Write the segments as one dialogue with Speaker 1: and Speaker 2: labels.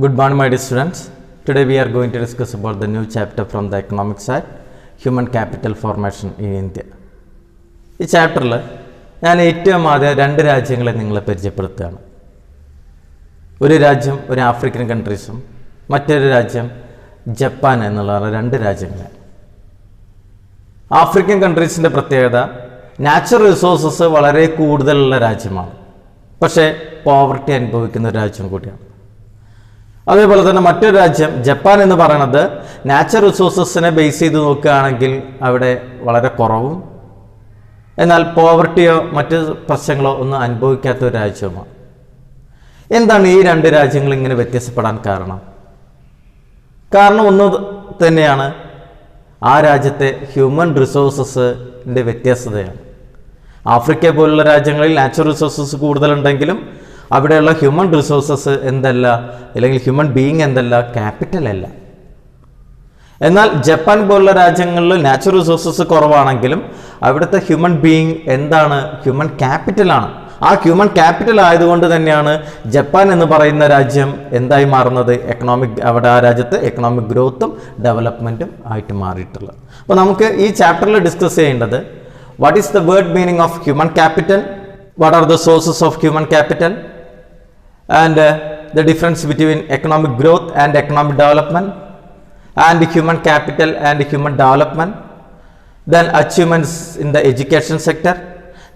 Speaker 1: Good morning, my dear students. Today we are going to discuss about the new chapter from the economic side, human capital formation in India. ഈ ചാപ്റ്ററിൽ ഞാൻ ഏറ്റവും ആദ്യം രണ്ട് രാജ്യങ്ങളെ നിങ്ങളെ പരിചയപ്പെടുത്തുകയാണ്. ഒരു രാജ്യം ഒരു ആഫ്രിക്കൻ കൺട്രീസും മറ്റൊരു രാജ്യം ജപ്പാൻ എന്നുള്ള രണ്ട് രാജ്യങ്ങളാണ്. ആഫ്രിക്കൻ കൺട്രീസിൻ്റെ പ്രത്യേകത നാച്ചുറൽ റിസോഴ്സസ് വളരെ കൂടുതലുള്ള രാജ്യമാണ്, പക്ഷേ പോവർട്ടി അനുഭവിക്കുന്ന ഒരു രാജ്യം കൂടിയാണ്. അതേപോലെ തന്നെ മറ്റൊരു രാജ്യം ജപ്പാൻ എന്ന് പറയുന്നത് നാച്ചുറൽ റിസോഴ്സസിനെ ബേസ് ചെയ്ത് നോക്കുകയാണെങ്കിൽ അവിടെ വളരെ കുറവും എന്നാൽ പോവർട്ടിയോ മറ്റ് പ്രശ്നങ്ങളോ ഒന്നും അനുഭവിക്കാത്ത ഒരു രാജ്യവുമാണ്. എന്താണ് ഈ രണ്ട് രാജ്യങ്ങൾ ഇങ്ങനെ വ്യത്യാസപ്പെടാൻ കാരണം? കാരണം ഒന്ന് തന്നെയാണ്, ആ രാജ്യത്തെ ഹ്യൂമൻ റിസോഴ്സസിൻ്റെ വ്യത്യസ്തതയാണ്. ആഫ്രിക്ക പോലുള്ള രാജ്യങ്ങളിൽ നാച്ചുറൽ റിസോഴ്സസ് കൂടുതലുണ്ടെങ്കിലും അവിടെയുള്ള ഹ്യൂമൻ റിസോഴ്സസ് എന്തല്ല, അല്ലെങ്കിൽ ഹ്യൂമൻ ബീയിങ് എന്തല്ല, ക്യാപിറ്റൽ അല്ല. എന്നാൽ ജപ്പാൻ പോലുള്ള രാജ്യങ്ങളിൽ നാച്ചുറൽ റിസോഴ്സസ് കുറവാണെങ്കിലും അവിടുത്തെ ഹ്യൂമൻ ബീയിങ് എന്താണ്, ഹ്യൂമൻ ക്യാപിറ്റലാണ്. ആ ഹ്യൂമൻ ക്യാപിറ്റൽ ആയതുകൊണ്ട് തന്നെയാണ് ജപ്പാൻ എന്ന് പറയുന്ന രാജ്യം എന്തായി മാറുന്നത്, അവിടെ ആ രാജ്യത്ത് എക്കണോമിക് ഗ്രോത്തും ഡെവലപ്മെൻറ്റും ആയിട്ട് മാറിയിട്ടുള്ളത്. അപ്പോൾ നമുക്ക് ഈ ചാപ്റ്ററിൽ ഡിസ്കസ് ചെയ്യേണ്ടത് what is the word meaning of human capital, what are the sources of human capital, and the difference between economic growth and economic development, and human capital and human development, then achievements in the education sector,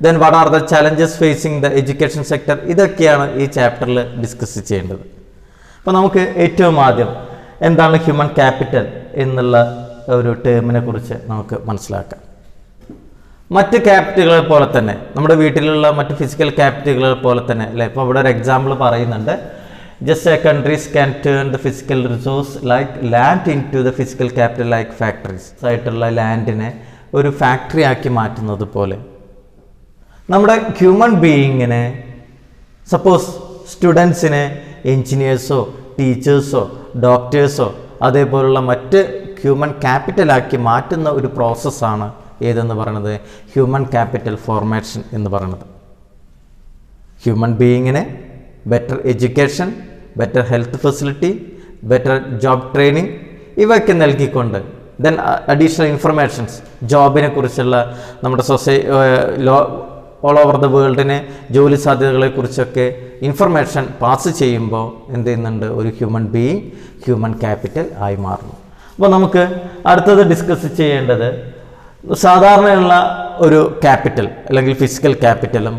Speaker 1: then what are the challenges facing the education sector. ഇതൊക്കെയാണ് ഈ ചാപ്റ്ററിൽ discuss ചെയ്യേണ്ടത്. അപ്പോൾ നമുക്ക് ഏറ്റവും ആദ്യം എന്താണ് human capital എന്നുള്ള ഒരു ടേമിനെ കുറിച്ച് നമുക്ക് മനസ്സിലാക്കാം. മറ്റ് ക്യാപിറ്റലുകളെ പോലെ തന്നെ, നമ്മുടെ വീട്ടിലുള്ള മറ്റ് ഫിസിക്കൽ ക്യാപിറ്റലുകളെ പോലെ തന്നെ അല്ലേ, ഇപ്പോൾ ഇവിടെ ഒരു എക്സാമ്പിൾ പറയുന്നുണ്ട്, just a countries can turn the physical resource like land into the physical capital like factories. ആയിട്ടുള്ള ലാൻഡിനെ ഒരു ഫാക്ടറി ആക്കി മാറ്റുന്നത് പോലെ നമ്മുടെ ഹ്യൂമൻ ബീയിങ്ങിനെ, സപ്പോസ് സ്റ്റുഡൻസിനെ എൻജിനീയേഴ്സോ ടീച്ചേഴ്സോ ഡോക്ടേഴ്സോ അതേപോലുള്ള മറ്റ് ഹ്യൂമൻ ക്യാപിറ്റലാക്കി മാറ്റുന്ന ഒരു പ്രോസസ്സാണ് ഏതെന്ന് പറയുന്നത് ഹ്യൂമൻ ക്യാപിറ്റൽ ഫോർമേഷൻ എന്ന് പറയുന്നത്. ഹ്യൂമൻ ബീയിങ്ങിനെ better education, better health facility, better job training ഇവയൊക്കെ നൽകിക്കൊണ്ട് ദെൻ അഡീഷണൽ ഇൻഫർമേഷൻസ്, ജോബിനെ കുറിച്ചുള്ള നമ്മുടെ ഓൾ ഓവർ ദ വേൾഡിനെ ജോലി സാധ്യതകളെക്കുറിച്ചൊക്കെ ഇൻഫർമേഷൻ പാസ് ചെയ്യുമ്പോൾ എന്ത് ചെയ്യുന്നുണ്ട്, ഒരു ഹ്യൂമൻ ബീയിങ് ഹ്യൂമൻ ക്യാപിറ്റൽ ആയി മാറുന്നു. അപ്പോൾ നമുക്ക് അടുത്തത് ഡിസ്കസ് ചെയ്യേണ്ടത് സാധാരണയുള്ള ഒരു ക്യാപിറ്റൽ അല്ലെങ്കിൽ ഫിസിക്കൽ ക്യാപിറ്റലും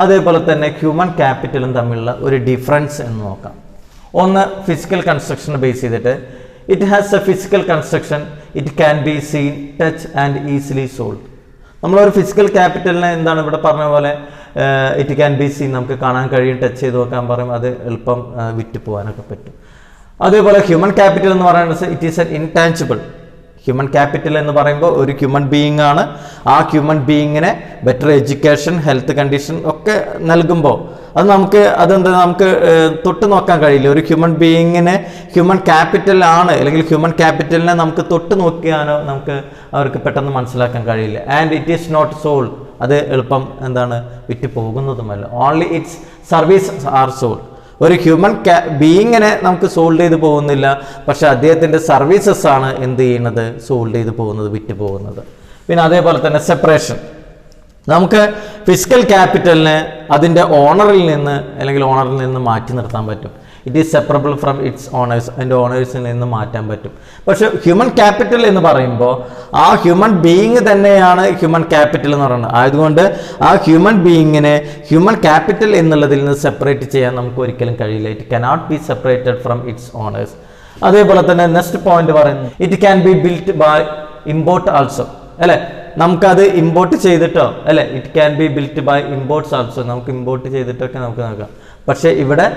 Speaker 1: അതേപോലെ തന്നെ ഹ്യൂമൻ ക്യാപിറ്റലും തമ്മിലുള്ള ഒരു ഡിഫറൻസ് എന്ന് നോക്കാം. ഒന്ന്, ഫിസിക്കൽ കൺസ്ട്രക്ഷൻ ബേസ് ചെയ്തിട്ട് it has A physical construction, it can be seen, touch and easily sold. നമ്മളൊരു ഫിസിക്കൽ ക്യാപിറ്റലിനെ എന്താണ് ഇവിടെ പറഞ്ഞ പോലെ ഇറ്റ് ക്യാൻ ബി സീൻ, നമുക്ക് കാണാൻ കഴിയും, ടച്ച് ചെയ്ത് നോക്കാൻ പറയും, അത് എളുപ്പം വിറ്റ് പോകാനൊക്കെ പറ്റും. അതേപോലെ ഹ്യൂമൻ ക്യാപിറ്റൽ എന്ന് പറയുന്നത് it is an intangible. Human capital എന്ന് പറയുമ്പോൾ ഒരു ഹ്യൂമൻ ബീയിങ് ആണ്. ആ ഹ്യൂമൻ ബീയിങ്ങിനെ ബെറ്റർ എഡ്യൂക്കേഷൻ, ഹെൽത്ത് കണ്ടീഷൻ ഒക്കെ നൽകുമ്പോൾ അതെന്താ നമുക്ക് തൊട്ട് നോക്കാൻ കഴിയില്ല. ഒരു ഹ്യൂമൻ ബീയിങ്ങിനെ ഹ്യൂമൻ ക്യാപിറ്റൽ ആണ് അല്ലെങ്കിൽ ഹ്യൂമൻ ക്യാപിറ്റലിനെ നമുക്ക് തൊട്ട് നോക്കിയാനോ നമുക്ക് അവർക്ക് പെട്ടെന്ന് മനസ്സിലാക്കാൻ കഴിയില്ല. And it is not sold, അത് എളുപ്പം എന്താണ് വിറ്റ് പോകുന്നതുമല്ല. Only its service are sold. ഒരു ഹ്യൂമൻ ബീയിങ്ങിനെ നമുക്ക് സോൾഡ് ചെയ്ത് പോകുന്നില്ല, പക്ഷെ അദ്ദേഹത്തിൻ്റെ സർവീസസ് ആണ് എന്ത് ചെയ്യുന്നത്, സോൾഡ് ചെയ്ത് പോകുന്നത്, വിറ്റ് പോകുന്നത്. പിന്നെ അതേപോലെ തന്നെ സെപ്പറേഷൻ, നമുക്ക് ഫിസിക്കൽ ക്യാപിറ്റലിനെ അതിൻ്റെ ഓണറിൽ നിന്ന് മാറ്റി നിർത്താൻ പറ്റും. It is separable from its owners, അതിൻ്റെ ഓണേഴ്സിൽ നിന്ന് മാറ്റാൻ പറ്റും. പക്ഷെ ഹ്യൂമൻ ക്യാപിറ്റൽ എന്ന് പറയുമ്പോൾ ആ ഹ്യൂമൻ ബീയിങ് തന്നെയാണ് ഹ്യൂമൻ ക്യാപിറ്റൽ എന്ന് പറയുന്നത്. ആയതുകൊണ്ട് ആ ഹ്യൂമൻ ബീയിങ്ങിനെ ഹ്യൂമൻ ക്യാപിറ്റൽ എന്നുള്ളതിൽ നിന്ന് സെപ്പറേറ്റ് ചെയ്യാൻ നമുക്ക് ഒരിക്കലും കഴിയില്ല. It cannot be separated from its owners. അതേപോലെ തന്നെ നെക്സ്റ്റ് പോയിന്റ് പറയുന്നത് it can be built by import also, അല്ലേ, നമുക്കത് ഇമ്പോർട്ട് ചെയ്തിട്ടോ, അല്ലേ, it can be built by imports also, നമുക്ക് ഇമ്പോർട്ട് ചെയ്തിട്ടൊക്കെ നമുക്ക് നോക്കാം. പക്ഷേ ഇവിടെ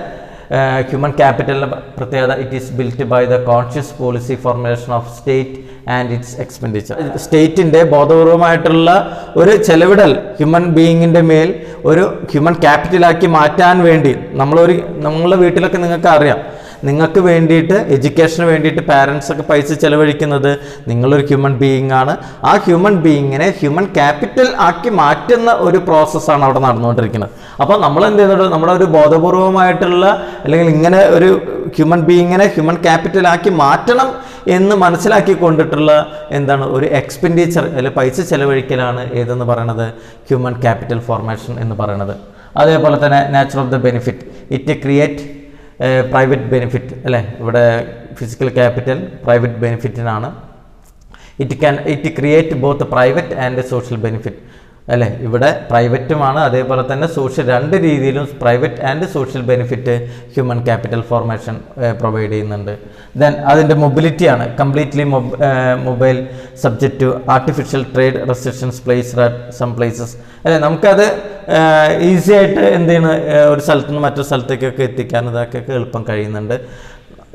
Speaker 1: ഹ്യൂമൻ ക്യാപിറ്റലിൻ്റെ പ്രത്യേകത it is built by the conscious policy formation of state and its expenditure. സ്റ്റേറ്റിൻ്റെ ബോധപൂർവമായിട്ടുള്ള ഒരു ചെലവിടൽ ഹ്യൂമൻ ബീയിങ്ങിൻ്റെ മേൽ ഒരു ഹ്യൂമൻ ക്യാപിറ്റലാക്കി മാറ്റാൻ വേണ്ടി നമ്മളുടെ വീട്ടിലൊക്കെ നിങ്ങൾക്ക് അറിയാം, നിങ്ങൾക്ക് വേണ്ടിയിട്ട് എഡ്യൂക്കേഷന് വേണ്ടിയിട്ട് പാരൻസ് ഒക്കെ പൈസ ചെലവഴിക്കുന്നത് നിങ്ങളൊരു ഹ്യൂമൻ ബീയിങ് ആണ്. ആ ഹ്യൂമൻ ബീയിങ്ങിനെ ഹ്യൂമൻ ക്യാപിറ്റൽ ആക്കി മാറ്റുന്ന ഒരു പ്രോസസ്സാണ് അവിടെ നടന്നുകൊണ്ടിരിക്കുന്നത്. അപ്പോൾ നമ്മൾ എന്ത് ചെയ്യുന്നുണ്ട്, നമ്മുടെ ഒരു ബോധപൂർവമായിട്ടുള്ള അല്ലെങ്കിൽ ഇങ്ങനെ ഒരു ഹ്യൂമൻ ബീയിങ്ങിനെ ഹ്യൂമൻ ക്യാപിറ്റലാക്കി മാറ്റണം എന്ന് മനസ്സിലാക്കിക്കൊണ്ടിട്ടുള്ള എന്താണ് ഒരു എക്സ്പെൻഡിച്ചർ അല്ലെങ്കിൽ പൈസ ചെലവഴിക്കലാണ് ഏതെന്ന് പറയുന്നത് ഹ്യൂമൻ ക്യാപിറ്റൽ ഫോർമേഷൻ എന്ന് പറയുന്നത്. അതേപോലെ തന്നെ nature of the benefit, it create private benefit അല്ലേ, ഇവിടെ ഫിസിക്കൽ ക്യാപിറ്റൽ പ്രൈവറ്റ് ബെനിഫിറ്റിനാണ്. It create both private and social benefit അല്ലേ, ഇവിടെ പ്രൈവറ്റുമാണ് അതേപോലെ തന്നെ സോഷ്യൽ, രണ്ട് രീതിയിലും private and social benefit human capital formation provide ചെയ്യുന്നുണ്ട്. ദെൻ അതിൻ്റെ മൊബിലിറ്റിയാണ്, completely mobile subject to artificial trade restrictions placed at some places അല്ലേ, നമുക്കത് ഈസി ആയിട്ട് എന്താണ് ഒരു സ്ഥലത്ത് നിന്ന് മറ്റൊരു സ്ഥലത്തേക്കൊക്കെ എത്തിക്കാൻ ഇതൊക്കെ എളുപ്പം കഴിയുന്നുണ്ട്.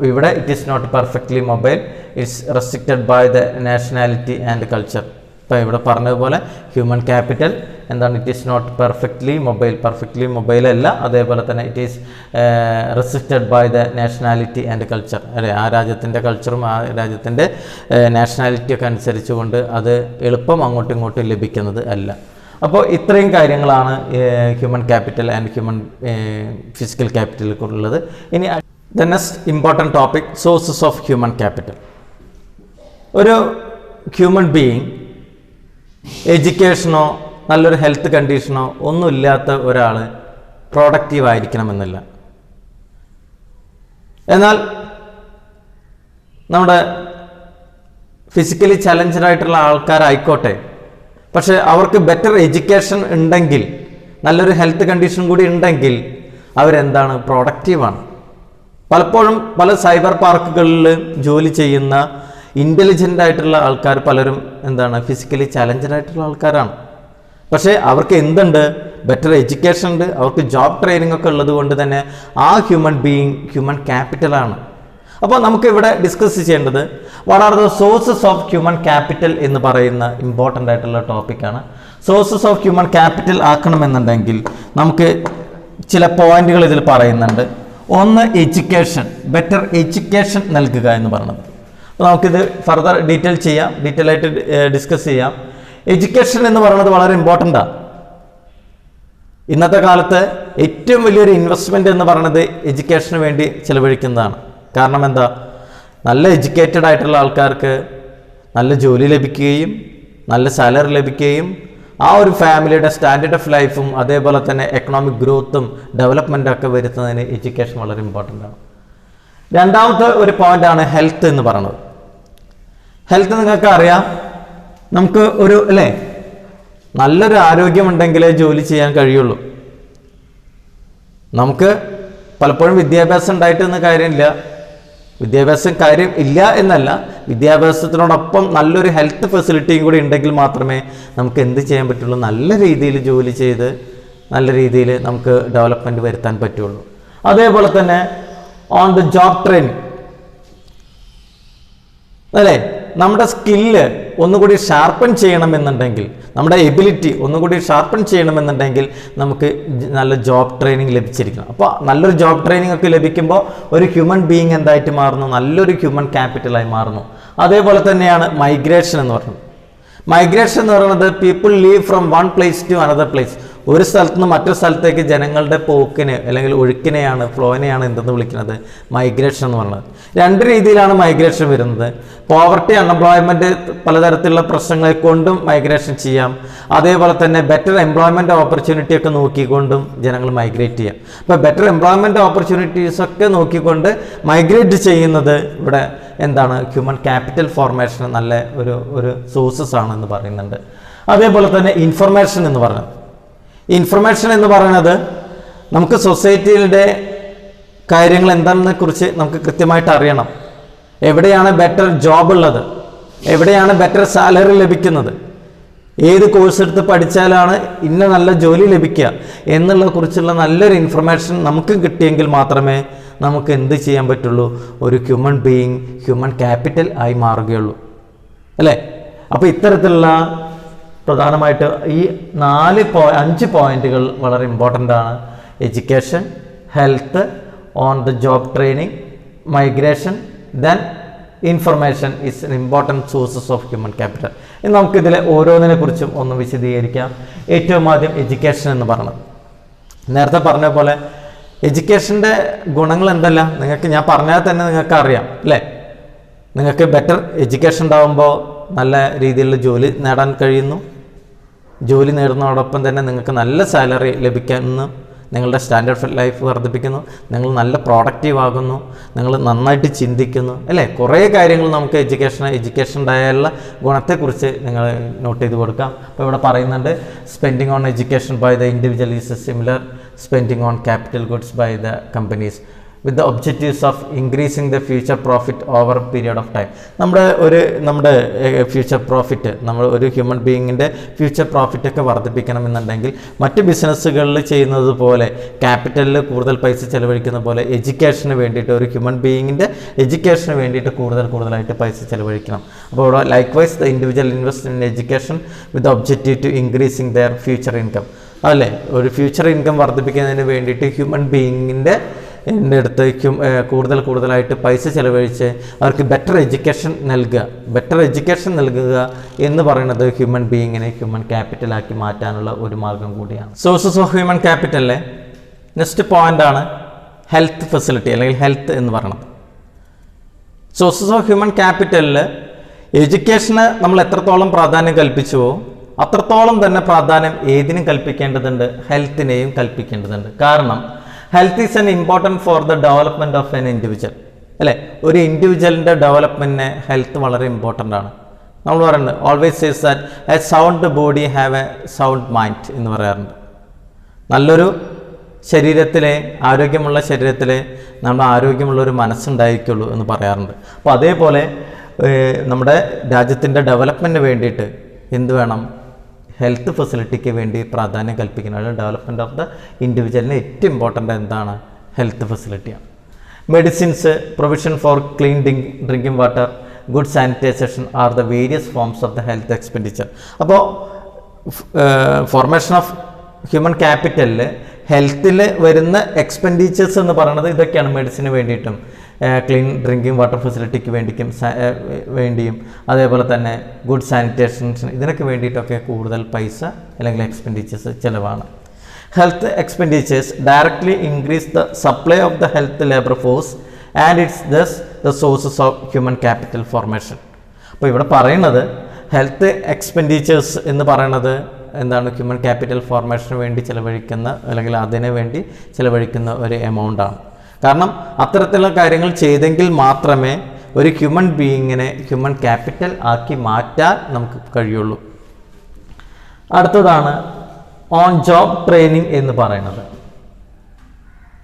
Speaker 1: ഇവിടെ it is not perfectly mobile, it's restricted by the nationality and culture. ഇപ്പോൾ ഇവിടെ പറഞ്ഞതുപോലെ ഹ്യൂമൻ ക്യാപിറ്റൽ എന്താണ്, it is not perfectly mobile അല്ല, അതേപോലെ തന്നെ it is restricted by the nationality and culture അല്ലേ, ആ രാജ്യത്തിൻ്റെ കൾച്ചറും ആ രാജ്യത്തിൻ്റെ നാഷണാലിറ്റിയൊക്കെ അനുസരിച്ചുകൊണ്ട് അത് എളുപ്പം അങ്ങോട്ടും ഇങ്ങോട്ടും ലഭിക്കുന്നത് അല്ല. അപ്പോൾ ഇത്രയും കാര്യങ്ങളാണ് human capital and human physical ക്യാപിറ്റലിലുള്ളത്. ഇനി the next important topic, sources of human capital. ഒരു ഹ്യൂമൻ ബീയിങ് എഡ്യൂക്കേഷനോ നല്ലൊരു ഹെൽത്ത് കണ്ടീഷനോ ഒന്നുമില്ലാത്ത ഒരാൾ പ്രോഡക്റ്റീവ് ആയിരിക്കണമെന്നില്ല. എന്നാൽ നമ്മുടെ ഫിസിക്കലി ചലഞ്ചഡ് ആയിട്ടുള്ള ആൾക്കാരായിക്കോട്ടെ, പക്ഷെ അവർക്ക് ബെറ്റർ എഡ്യൂക്കേഷൻ ഉണ്ടെങ്കിൽ, നല്ലൊരു ഹെൽത്ത് കണ്ടീഷൻ കൂടി ഉണ്ടെങ്കിൽ അവരെന്താണ്, പ്രോഡക്റ്റീവാണ്. പലപ്പോഴും പല സൈബർ പാർക്കുകളിൽ ജോലി ചെയ്യുന്ന ഇൻ്റലിജൻ്റ് ആയിട്ടുള്ള ആൾക്കാർ പലരും എന്താണ്, ഫിസിക്കലി ചലഞ്ചഡ് ആയിട്ടുള്ള ആൾക്കാരാണ്. പക്ഷേ അവർക്ക് എന്തുണ്ട്, ബെറ്റർ എഡ്യൂക്കേഷൻ ഉണ്ട്, അവർക്ക് ജോബ് ട്രെയിനിങ് ഒക്കെ ഉള്ളത് കൊണ്ട് തന്നെ ആ ഹ്യൂമൻ ബീയിങ് ഹ്യൂമൻ ക്യാപിറ്റലാണ്. അപ്പോൾ നമുക്കിവിടെ ഡിസ്കസ് ചെയ്യേണ്ടത് what are the sources of human capital എന്ന് പറയുന്ന ഇമ്പോർട്ടൻ്റ് ആയിട്ടുള്ള ടോപ്പിക്കാണ്. സോഴ്സസ് ഓഫ് ഹ്യൂമൻ ക്യാപിറ്റൽ ആക്കണമെന്നുണ്ടെങ്കിൽ നമുക്ക് ചില പോയിന്റുകൾ ഇതിൽ പറയുന്നുണ്ട്. ഒന്ന്, എഡ്യൂക്കേഷൻ, ബെറ്റർ എഡ്യൂക്കേഷൻ നൽകുക എന്ന് പറയുന്നത്. അപ്പോൾ നമുക്കിത് ഫർദർ ഡീറ്റെയിൽ ആയിട്ട് ഡിസ്കസ് ചെയ്യാം. എഡ്യൂക്കേഷൻ എന്ന് പറയുന്നത് വളരെ ഇമ്പോർട്ടൻ്റാണ്. ഇന്നത്തെ കാലത്ത് ഏറ്റവും വലിയൊരു ഇൻവെസ്റ്റ്മെൻറ്റ് എന്ന് പറയുന്നത് എഡ്യൂക്കേഷന് വേണ്ടി ചിലവഴിക്കുന്നതാണ്. കാരണം എന്താ, നല്ല എഡ്യൂക്കേറ്റഡ് ആയിട്ടുള്ള ആൾക്കാർക്ക് നല്ല ജോലി ലഭിക്കുകയും നല്ല സാലറി ലഭിക്കുകയും ആ ഒരു ഫാമിലിയുടെ സ്റ്റാൻഡേർഡ് ഓഫ് ലൈഫും അതേപോലെ തന്നെ എക്കണോമിക് ഗ്രോത്തും ഡെവലപ്മെൻറ്റും ഒക്കെ വരുത്തുന്നതിന് എഡ്യൂക്കേഷൻ വളരെ ഇമ്പോർട്ടൻ്റ് ആണ്. രണ്ടാമത്തെ ഒരു പോയിൻ്റാണ് ഹെൽത്ത് എന്ന് പറയുന്നത്. ഹെൽത്ത് നിങ്ങൾക്ക് അറിയാം, നമുക്ക് നല്ലൊരു ആരോഗ്യമുണ്ടെങ്കിലേ ജോലി ചെയ്യാൻ കഴിയുള്ളൂ. നമുക്ക് പലപ്പോഴും വിദ്യാഭ്യാസം ഉണ്ടായിട്ടൊന്നും കാര്യമില്ല, വിദ്യാഭ്യാസം കാര്യം ഇല്ല എന്നല്ല, വിദ്യാഭ്യാസത്തിനോടൊപ്പം നല്ലൊരു ഹെൽത്ത് ഫെസിലിറ്റിയും കൂടി ഉണ്ടെങ്കിൽ മാത്രമേ നമുക്ക് എന്ത് ചെയ്യാൻ പറ്റുള്ളൂ, നല്ല രീതിയിൽ ജോലി ചെയ്ത് നല്ല രീതിയിൽ നമുക്ക് ഡെവലപ്മെൻറ്റ് വരുത്താൻ പറ്റുള്ളൂ. അതേപോലെ തന്നെ ഓൺ ദ ജോബ് ട്രെയിനിങ് അല്ലേ, നമ്മുടെ സ്കില്ല് ഒന്നുകൂടി ഷാർപ്പൺ ചെയ്യണമെന്നുണ്ടെങ്കിൽ, നമ്മുടെ എബിലിറ്റി ഒന്നുകൂടി ഷാർപ്പൺ ചെയ്യണമെന്നുണ്ടെങ്കിൽ നമുക്ക് നല്ല ജോബ് ട്രെയിനിങ് ലഭിച്ചിരിക്കണം. അപ്പോൾ നല്ലൊരു ജോബ് ട്രെയിനിങ് ഒക്കെ ലഭിക്കുമ്പോൾ ഒരു ഹ്യൂമൻ ബീയിങ് എന്തായിട്ട് മാറുന്നു, നല്ലൊരു ഹ്യൂമൻ ക്യാപിറ്റലായി മാറുന്നു. അതേപോലെ തന്നെയാണ് മൈഗ്രേഷൻ എന്ന് പറയുന്നത്. മൈഗ്രേഷൻ എന്ന് പറയുന്നത് people leave from one place to another place. ഒരു സ്ഥലത്ത് നിന്ന് മറ്റൊരു സ്ഥലത്തേക്ക് ജനങ്ങളുടെ പോക്കിനെ അല്ലെങ്കിൽ ഒഴുക്കിനെയാണ്, ഫ്ലോനെയാണ് എന്തെന്ന് വിളിക്കുന്നത്, മൈഗ്രേഷൻ എന്ന് പറയുന്നത്. രണ്ട് രീതിയിലാണ് മൈഗ്രേഷൻ വരുന്നത്. പോവർട്ടി, അൺഎംപ്ലോയ്മെൻറ്റ്, പലതരത്തിലുള്ള പ്രശ്നങ്ങളെ കൊണ്ടും മൈഗ്രേഷൻ ചെയ്യാം. അതേപോലെ തന്നെ ബെറ്റർ എംപ്ലോയ്മെൻറ്റ് ഓപ്പർച്യൂണിറ്റി ഒക്കെ നോക്കിക്കൊണ്ടും ജനങ്ങൾ മൈഗ്രേറ്റ് ചെയ്യാം. അപ്പോൾ ബെറ്റർ എംപ്ലോയ്മെൻറ്റ് ഓപ്പർച്യൂണിറ്റീസ് ഒക്കെ നോക്കിക്കൊണ്ട് മൈഗ്രേറ്റ് ചെയ്യുന്നത് ഇവിടെ എന്താണ്, ഹ്യൂമൻ ക്യാപിറ്റൽ ഫോർമേഷൻ നല്ല ഒരു സോഴ്സസ് ആണെന്ന് പറയുന്നുണ്ട്. അതേപോലെ തന്നെ ഇൻഫർമേഷൻ എന്ന് പറയുന്നത്, ഇൻഫർമേഷൻ എന്ന് പറയുന്നത് നമുക്ക് സൊസൈറ്റിയുടെ കാര്യങ്ങൾ എന്താണെന്നെ കുറിച്ച് നമുക്ക് കൃത്യമായിട്ട് അറിയണം. എവിടെയാണ് ബെറ്റർ ജോബ് ഉള്ളത്, എവിടെയാണ് ബെറ്റർ സാലറി ലഭിക്കുന്നത്, ഏത് കോഴ്സ് എടുത്ത് പഠിച്ചാലാണ് ഇന്ന നല്ല ജോലി ലഭിക്കുക എന്നുള്ള കുറിച്ചുള്ള നല്ലൊരു ഇൻഫർമേഷൻ നമുക്ക് കിട്ടിയെങ്കിൽ മാത്രമേ നമുക്ക് എന്ത് ചെയ്യാൻ പറ്റുള്ളൂ, ഒരു ഹ്യൂമൻ ബീയിങ് ഹ്യൂമൻ ക്യാപിറ്റൽ ആയി മാറുകയുള്ളൂ അല്ലേ. അപ്പോൾ ഇത്തരത്തിലുള്ള പ്രധാനമായിട്ട് ഈ 5 പോയിന്റുകൾ വളരെ ഇമ്പോർട്ടൻ്റ് ആണ്. Education, health, on the job training, migration, then information is an important sources of human capital. ഇനി നമുക്കിതിലെ ഓരോന്നിനെ കുറിച്ചും ഒന്ന് വിശദീകരിക്കാം. ഏറ്റവും ആദ്യം എഡ്യൂക്കേഷൻ എന്ന് പറയുന്നത്, നേരത്തെ പറഞ്ഞ പോലെ എഡ്യൂക്കേഷൻ്റെ ഗുണങ്ങൾ എന്തെല്ലാം നിങ്ങൾക്ക് ഞാൻ പറഞ്ഞാൽ തന്നെ നിങ്ങൾക്ക് അറിയാം അല്ലേ? നിങ്ങൾക്ക് ബെറ്റർ എഡ്യൂക്കേഷൻ ഉണ്ടാകുമ്പോൾ നല്ല രീതിയിലുള്ള ജോലി നേടാൻ കഴിയുന്നു. ജോലി നേടുന്നതോടൊപ്പം തന്നെ നിങ്ങൾക്ക് നല്ല സാലറി ലഭിക്കുന്നു, നിങ്ങളുടെ സ്റ്റാൻഡേർഡ് ഓഫ് ലൈഫ് വർദ്ധിപ്പിക്കുന്നു, നിങ്ങൾ നല്ല പ്രോഡക്റ്റീവ് ആകുന്നു, നിങ്ങൾ നന്നായിട്ട് ചിന്തിക്കുന്നു അല്ലേ? കുറേ കാര്യങ്ങൾ നമുക്ക് എഡ്യൂക്കേഷൻ ഉണ്ടായാലുള്ള ഗുണത്തെക്കുറിച്ച് നിങ്ങൾ നോട്ട് ചെയ്ത് കൊടുക്കാം. അപ്പോൾ ഇവിടെ പറയുന്നുണ്ട് spending on education by the individual is similar spending on capital goods by the companies with the objectives of increasing the future profit over a period of time. നമ്മുടെ ഫ്യൂച്ചർ പ്രോഫിറ്റ്, നമ്മൾ ഒരു human ബീയിങ്ങിൻ്റെ future പ്രോഫിറ്റൊക്കെ വർദ്ധിപ്പിക്കണമെന്നുണ്ടെങ്കിൽ മറ്റ് ബിസിനസ്സുകളിൽ ചെയ്യുന്നത് പോലെ ക്യാപിറ്റലിൽ കൂടുതൽ പൈസ ചിലവഴിക്കുന്ന പോലെ എഡ്യൂക്കേഷന് വേണ്ടിയിട്ട്, ഒരു ഹ്യൂമൻ ബീയിങ്ങിൻ്റെ എഡ്യൂക്കേഷന് വേണ്ടിയിട്ട് കൂടുതലായിട്ട് പൈസ ചിലവഴിക്കണം. അപ്പോൾ ഇവിടെ likewise the individual invest in education with the objective to increasing their future income. അല്ലേ, ഒരു ഫ്യൂച്ചർ ഇൻകം വർദ്ധിപ്പിക്കുന്നതിന് വേണ്ടിയിട്ട് ഹ്യൂമൻ ബീയിങ്ങിൻ്റെ അടുത്ത് കൂടുതലായിട്ട് പൈസ ചിലവഴിച്ച് അവർക്ക് ബെറ്റർ എഡ്യൂക്കേഷൻ നൽകുക എന്ന് പറയുന്നത് ഹ്യൂമൻ ബീയിങ്ങിനെ ഹ്യൂമൻ ക്യാപിറ്റലാക്കി മാറ്റാനുള്ള ഒരു മാർഗം കൂടിയാണ്. സോഴ്സസ് ഓഫ് ഹ്യൂമൻ ക്യാപിറ്റലിലെ നെക്സ്റ്റ് പോയിൻ്റാണ് ഹെൽത്ത് ഫെസിലിറ്റി അല്ലെങ്കിൽ ഹെൽത്ത് എന്ന് പറയുന്നത്. സോഴ്സസ് ഓഫ് ഹ്യൂമൻ ക്യാപിറ്റലിൽ എഡ്യൂക്കേഷന് നമ്മൾ എത്രത്തോളം പ്രാധാന്യം കൽപ്പിച്ചുവോ അത്രത്തോളം തന്നെ പ്രാധാന്യം ഏതിനും കൽപ്പിക്കേണ്ടതുണ്ട്, ഹെൽത്തിനെയും കൽപ്പിക്കേണ്ടതുണ്ട്. കാരണം health is an important for the development of an individual അല്ലേ? ഒരു ഇൻഡിവിജ്വലിൻ്റെ ഡെവലപ്മെൻറ്റിന് ഹെൽത്ത് വളരെ ഇമ്പോർട്ടൻ്റ് ആണ്. നമ്മൾ പറയുന്നത് always says that A sound body have A sound mind എന്ന് പറയാറുണ്ട്. നല്ലൊരു ആരോഗ്യമുള്ള ശരീരത്തിലെ നമ്മൾ ആരോഗ്യമുള്ളൊരു മനസ്സുണ്ടായിരിക്കുള്ളൂ എന്ന് പറയാറുണ്ട്. അപ്പോൾ അതേപോലെ നമ്മുടെ രാജ്യത്തിൻ്റെ ഡെവലപ്മെൻറ്റിന് വേണ്ടിയിട്ട് എന്ത് വേണം? ഹെൽത്ത് ഫെസിലിറ്റിക്ക് വേണ്ടി പ്രാധാന്യം കൽപ്പിക്കുന്നത് ഡെവലപ്മെൻറ്റ് ഓഫ് ദ ഇൻഡിവിജ്വലിന് ഏറ്റവും ഇമ്പോർട്ടൻ്റ് എന്താണ്? ഹെൽത്ത് ഫെസിലിറ്റിയാണ്. Medicines, provision for clean drinking water, good sanitization are the various forms of the health expenditure. അപ്പോൾ ഫോർമേഷൻ ഓഫ് ഹ്യൂമൻ ക്യാപിറ്റലിൽ ഹെൽത്തിൽ വരുന്ന എക്സ്പെൻഡിച്ചേഴ്സ് എന്ന് പറയുന്നത് ഇതൊക്കെയാണ്. മെഡിസിന് വേണ്ടിയിട്ടും ക്ലീൻ ഡ്രിങ്കിങ് വാട്ടർ ഫെസിലിറ്റിക്ക് വേണ്ടിയും അതേപോലെ തന്നെ ഗുഡ് സാനിറ്റേഷൻസ് ഇതിനൊക്കെ വേണ്ടിയിട്ടൊക്കെ കൂടുതൽ പൈസ അല്ലെങ്കിൽ എക്സ്പെൻഡിച്ചേഴ്സ് ചിലവാണ്. Health expenditures directly increase the supply of the health labour force and it's thus the sources of human capital formation. അപ്പോൾ ഇവിടെ പറയുന്നത് ഹെൽത്ത് എക്സ്പെൻഡിച്ചേഴ്സ് എന്ന് പറയുന്നത് എന്താണ്? ഹ്യൂമൻ ക്യാപിറ്റൽ ഫോർമേഷന് വേണ്ടി ചിലവഴിക്കുന്ന അല്ലെങ്കിൽ അതിനു വേണ്ടി ചിലവഴിക്കുന്ന ഒരു എമൗണ്ടാണ്. കാരണം അത്തരത്തിലുള്ള കാര്യങ്ങൾ ചെയ്തെങ്കിൽ മാത്രമേ ഒരു ഹ്യൂമൻ ബീയിങ്ങിനെ ഹ്യൂമൻ ക്യാപിറ്റൽ ആക്കി മാറ്റാൻ നമുക്ക് കഴിയുള്ളൂ. അടുത്തതാണ് ഓൺ ജോബ് ട്രെയിനിങ് എന്ന് പറയുന്നത്.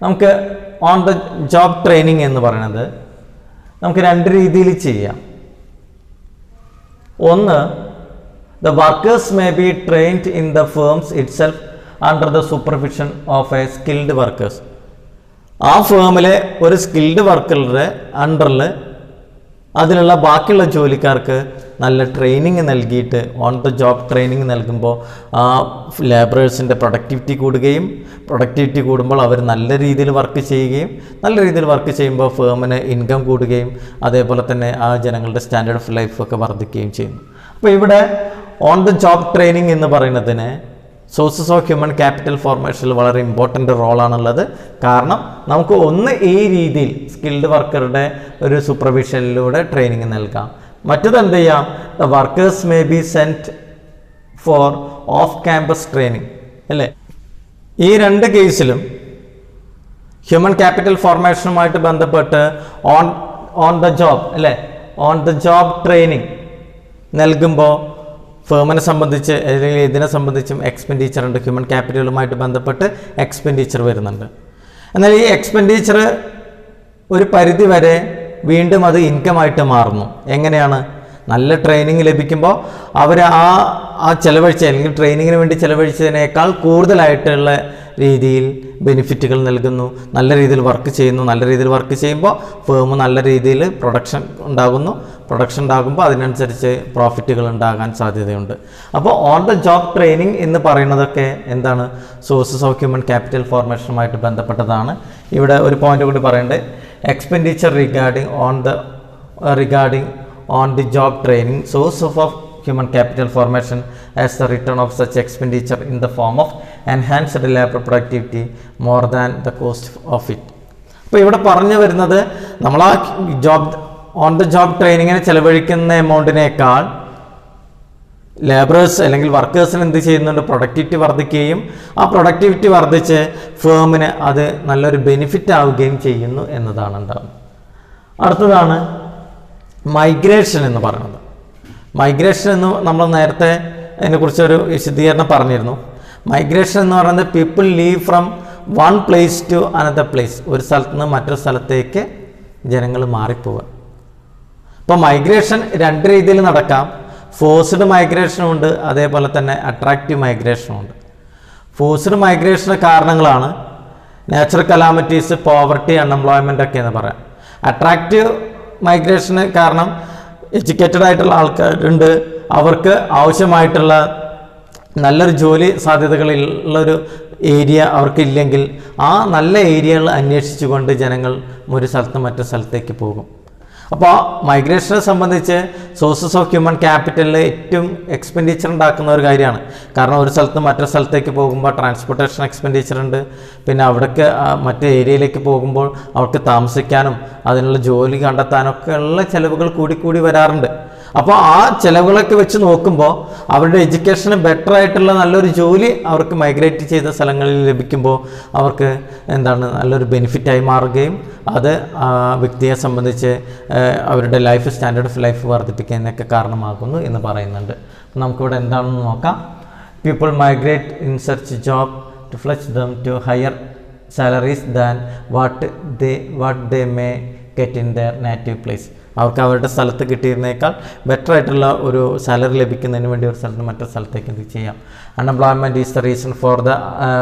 Speaker 1: നമുക്ക് ഓൺ ദ ജോബ് ട്രെയിനിങ് എന്ന് പറയുന്നത് നമുക്ക് രണ്ട് രീതിയിൽ ചെയ്യാം. ഒന്ന്, the workers may be trained in the firms itself under the supervision of a skilled workers. ആ ഫേമിലെ ഒരു സ്കിൽഡ് വർക്കറുടെ അണ്ടറിൽ അതിലുള്ള ബാക്കിയുള്ള ജോലിക്കാർക്ക് നല്ല ട്രെയിനിങ് നൽകിയിട്ട് ഓൺ ദ ജോബ് ട്രെയിനിങ് നൽകുമ്പോൾ ആ ലേബറേഴ്സിൻ്റെ പ്രൊഡക്ടിവിറ്റി കൂടുമ്പോൾ അവർ നല്ല രീതിയിൽ വർക്ക് ചെയ്യുമ്പോൾ ഫേമിന് ഇൻകം കൂടുകയും അതേപോലെ തന്നെ ആ ജനങ്ങളുടെ സ്റ്റാൻഡേർഡ് ഓഫ് ലൈഫൊക്കെ വർദ്ധിക്കുകയും ചെയ്യുന്നു. അപ്പോൾ ഇവിടെ ഓൺ ദ ജോബ് ട്രെയിനിങ് എന്ന് പറയുന്നതിന് സോഴ്സസ് ഓഫ് ഹ്യൂമൻ ക്യാപിറ്റൽ ഫോർമേഷനിൽ വളരെ ഇമ്പോർട്ടൻ്റ് റോളാണുള്ളത്. കാരണം നമുക്ക് ഒന്ന് ഈ രീതിയിൽ സ്കിൽഡ് വർക്കറുടെ ഒരു സൂപ്പർവിഷനിലൂടെ ട്രെയിനിങ് നൽകാം. മറ്റത് എന്ത് ചെയ്യാം? The workers may be sent for off campus training അല്ലേ? ഈ രണ്ട് കേസിലും ഹ്യൂമൻ ക്യാപിറ്റൽ ഫോർമേഷനുമായിട്ട് ബന്ധപ്പെട്ട് ഓൺ ദ ജോബ് അല്ലേ, ഓൺ ദ ജോബ് ട്രെയിനിങ് നൽകുമ്പോൾ ഫേമിനെ സംബന്ധിച്ച് അല്ലെങ്കിൽ ഇതിനെ സംബന്ധിച്ചും എക്സ്പെൻഡിച്ചർ ഉണ്ട്. ഹ്യൂമൻ ക്യാപിറ്റലുമായിട്ട് ബന്ധപ്പെട്ട് എക്സ്പെൻഡിച്ചർ വരുന്നുണ്ട്. എന്നാൽ ഈ എക്സ്പെൻഡിച്ചർ ഒരു പരിധി വരെ വീണ്ടും അത് ഇൻകമായിട്ട് മാറുന്നു. എങ്ങനെയാണ്? നല്ല ട്രെയിനിങ് ലഭിക്കുമ്പോൾ അവർ ആ ചിലവഴിച്ച അല്ലെങ്കിൽ ട്രെയിനിങ്ങിന് വേണ്ടി ചിലവഴിച്ചതിനേക്കാൾ കൂടുതലായിട്ടുള്ള രീതിയിൽ ബെനിഫിറ്റുകൾ നൽകുന്നു. നല്ല രീതിയിൽ വർക്ക് ചെയ്യുമ്പോൾ ഫേം നല്ല രീതിയിൽ പ്രൊഡക്ഷൻ ഉണ്ടാകുമ്പോൾ അതിനനുസരിച്ച് പ്രോഫിറ്റുകൾ ഉണ്ടാകാൻ സാധ്യതയുണ്ട്. അപ്പോൾ ഓൺ ദ ജോബ് ട്രെയിനിങ് എന്ന് പറയുന്നതൊക്കെ എന്താണ്? സോഴ്സസ് ഓഫ് ഹ്യൂമൻ ക്യാപിറ്റൽ ഫോർമേഷനുമായിട്ട് ബന്ധപ്പെട്ടതാണ്. ഇവിടെ ഒരു പോയിന്റ് കൂടി പറയേണ്ടത്, expenditure regarding on the job training source of human capital formation as the return of such expenditure in the form of enhanced labor productivity more than the cost of it. അപ്പോൾ ഇവിടെ പറഞ്ഞു വരുന്നത് നമ്മൾ ആ on the job ട്രെയിനിങ്ങിന് ചെലവഴിക്കുന്ന എമൗണ്ടിനേക്കാൾ labourers അല്ലെങ്കിൽ വർക്കേഴ്സിന് എന്ത് ചെയ്യുന്നുണ്ട്, പ്രൊഡക്ടിവിറ്റി വർദ്ധിക്കുകയും ആ പ്രൊഡക്ടിവിറ്റി വർദ്ധിച്ച് ഫേമിന് അത് നല്ലൊരു ബെനിഫിറ്റ് ആവുകയും ചെയ്യുന്നു എന്നതാണ് ഉണ്ടാകുന്നത്. അടുത്തതാണ് മൈഗ്രേഷൻ എന്ന് പറയുന്നത്. മൈഗ്രേഷൻ എന്ന് നമ്മൾ നേരത്തെ അതിനെക്കുറിച്ചൊരു വിശദീകരണം പറഞ്ഞിരുന്നു. മൈഗ്രേഷൻ എന്ന് പറയുന്നത് people leave from one place to another place, ഒരു സ്ഥലത്ത് നിന്ന് മറ്റൊരു സ്ഥലത്തേക്ക് ജനങ്ങൾ മാറിപ്പോവുക. അപ്പോൾ മൈഗ്രേഷൻ രണ്ട് രീതിയിൽ നടക്കാം. ഫോഴ്സ്ഡ് മൈഗ്രേഷനും ഉണ്ട്, അതേപോലെ തന്നെ അട്രാക്റ്റീവ് മൈഗ്രേഷനും ഉണ്ട്. ഫോഴ്സ്ഡ് മൈഗ്രേഷന് കാരണങ്ങളാണ് നാച്ചുറൽ കലാമിറ്റീസ്, പോവർട്ടി, അൺഎംപ്ലോയ്മെൻ്റ് ഒക്കെ എന്ന് പറയാം. അട്രാക്റ്റീവ് മൈഗ്രേഷന് കാരണം എഡ്യൂക്കേറ്റഡ് ആയിട്ടുള്ള ആൾക്കാരുണ്ട്, അവർക്ക് ആവശ്യമായിട്ടുള്ള നല്ലൊരു ജോലി സാധ്യതകളുള്ളൊരു ഏരിയ അവർക്കില്ലെങ്കിൽ ആ നല്ല ഏരിയകൾ അന്വേഷിച്ചുകൊണ്ട് ജനങ്ങൾ ഒരു സ്ഥലത്ത് മറ്റൊരു സ്ഥലത്തേക്ക് പോകും. അപ്പോൾ മൈഗ്രേഷനെ സംബന്ധിച്ച് സോഴ്സസ് ഓഫ് ഹ്യൂമൻ ക്യാപിറ്റലിൽ ഏറ്റവും എക്സ്പെൻഡിച്ചർ ഉണ്ടാക്കുന്ന ഒരു കാര്യമാണ്. കാരണം ഒരു സ്ഥലത്ത് മറ്റൊരു സ്ഥലത്തേക്ക് പോകുമ്പോൾ ട്രാൻസ്പോർട്ടേഷൻ എക്സ്പെൻഡിച്ചർ ഉണ്ട്, പിന്നെ അവിടേക്ക് മറ്റേ ഏരിയയിലേക്ക് പോകുമ്പോൾ അവർക്ക് താമസിക്കാനും അതിനുള്ള ജോലി കണ്ടെത്താനൊക്കെ ഉള്ള ചിലവുകൾ കൂടി വരാറുണ്ട്. അപ്പോൾ ആ ചിലവുകളൊക്കെ വെച്ച് നോക്കുമ്പോൾ അവരുടെ എഡ്യൂക്കേഷന് ബെറ്റർ ആയിട്ടുള്ള നല്ലൊരു ജോലി അവർക്ക് മൈഗ്രേറ്റ് ചെയ്ത സ്ഥലങ്ങളിൽ ലഭിക്കുമ്പോൾ അവർക്ക് എന്താണ് നല്ലൊരു ബെനിഫിറ്റായി മാറുകയും അത് വ്യക്തിയെ സംബന്ധിച്ച് അവരുടെ ലൈഫ് സ്റ്റാൻഡേർഡ് ഓഫ് ലൈഫ് വർദ്ധിപ്പിക്കുന്നതിനൊക്കെ കാരണമാകുന്നു എന്ന് പറയുന്നുണ്ട്. നമുക്കിവിടെ എന്താണെന്ന് നോക്കാം. People migrate in search job to fetch them to higher salaries than what they may get in their native place. അവർക്ക് അവരുടെ സ്ഥലത്ത് കിട്ടിയിരുന്നേക്കാൾ ബെറ്റർ ആയിട്ടുള്ള ഒരു സാലറി ലഭിക്കുന്നതിന് വേണ്ടി ഒരു സ്ഥലത്ത് മറ്റൊരു സ്ഥലത്തേക്ക് എന്ത് ചെയ്യാം. Unemployment is the reason for the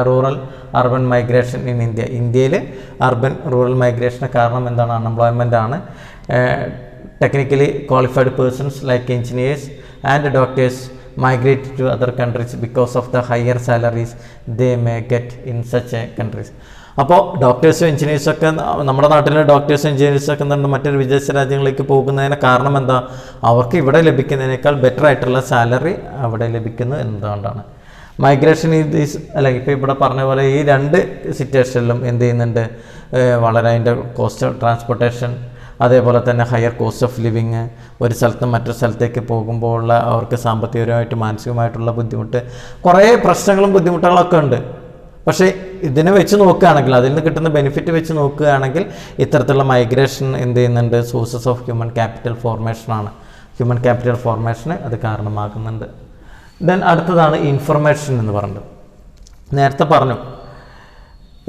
Speaker 1: rural urban migration in India. ഇന്ത്യയിൽ അർബൻ റൂറൽ മൈഗ്രേഷന് കാരണം എന്താണ്? അൺഎംപ്ലോയ്മെൻ്റ് ആണ്. Technically qualified persons like engineers and doctors migrate to other countries because of the higher salaries they may get in such a countries. അപ്പോൾ ഡോക്ടേഴ്സും എഞ്ചിനീയേഴ്സൊക്കെ നമ്മുടെ നാട്ടിലെ ഡോക്ടേഴ്സും എഞ്ചിനീയേഴ്സൊക്കെ എന്താണ് മറ്റൊരു വിദേശ രാജ്യങ്ങളിലേക്ക് പോകുന്നതിന് കാരണം എന്താ? അവർക്ക് ഇവിടെ ലഭിക്കുന്നതിനേക്കാൾ ബെറ്റർ ആയിട്ടുള്ള സാലറി അവിടെ ലഭിക്കുന്നു എന്നതുകൊണ്ടാണ്. മൈഗ്രേഷൻ ഈസ് അല്ലെങ്കിൽ ഇപ്പോൾ ഇവിടെ പറഞ്ഞ പോലെ ഈ രണ്ട് സിറ്റുവേഷനിലും എന്ത് ചെയ്യുന്നുണ്ട്, വളരെ അതിൻ്റെ കോസ്റ്റ് ഓഫ് ട്രാൻസ്പോർട്ടേഷൻ, അതേപോലെ തന്നെ ഹയർ കോസ്റ്റ് ഓഫ് ലിവിങ്, ഒരു സ്ഥലത്ത് മറ്റൊരു സ്ഥലത്തേക്ക് പോകുമ്പോൾ ഉള്ള അവർക്ക് സാമ്പത്തികപരമായിട്ട് മാനസികമായിട്ടുള്ള ബുദ്ധിമുട്ട്, കുറേ പ്രശ്നങ്ങളും ബുദ്ധിമുട്ടുകളൊക്കെ ഉണ്ട്. പക്ഷേ ഇതിനെ വെച്ച് നോക്കുകയാണെങ്കിൽ, അതിൽ നിന്ന് കിട്ടുന്ന ബെനിഫിറ്റ് വെച്ച് നോക്കുകയാണെങ്കിൽ ഇത്തരത്തിലുള്ള മൈഗ്രേഷൻ എന്ത് ചെയ്യുന്നുണ്ട്, സോഴ്സസ് ഓഫ് ഹ്യൂമൻ ക്യാപിറ്റൽ ഫോർമേഷനാണ്. ഹ്യൂമൻ ക്യാപിറ്റൽ ഫോർമേഷന് അത് കാരണമാകുന്നുണ്ട്. ദെൻ അടുത്തതാണ് ഇൻഫർമേഷൻ എന്ന് പറയുന്നത്. നേരത്തെ പറഞ്ഞു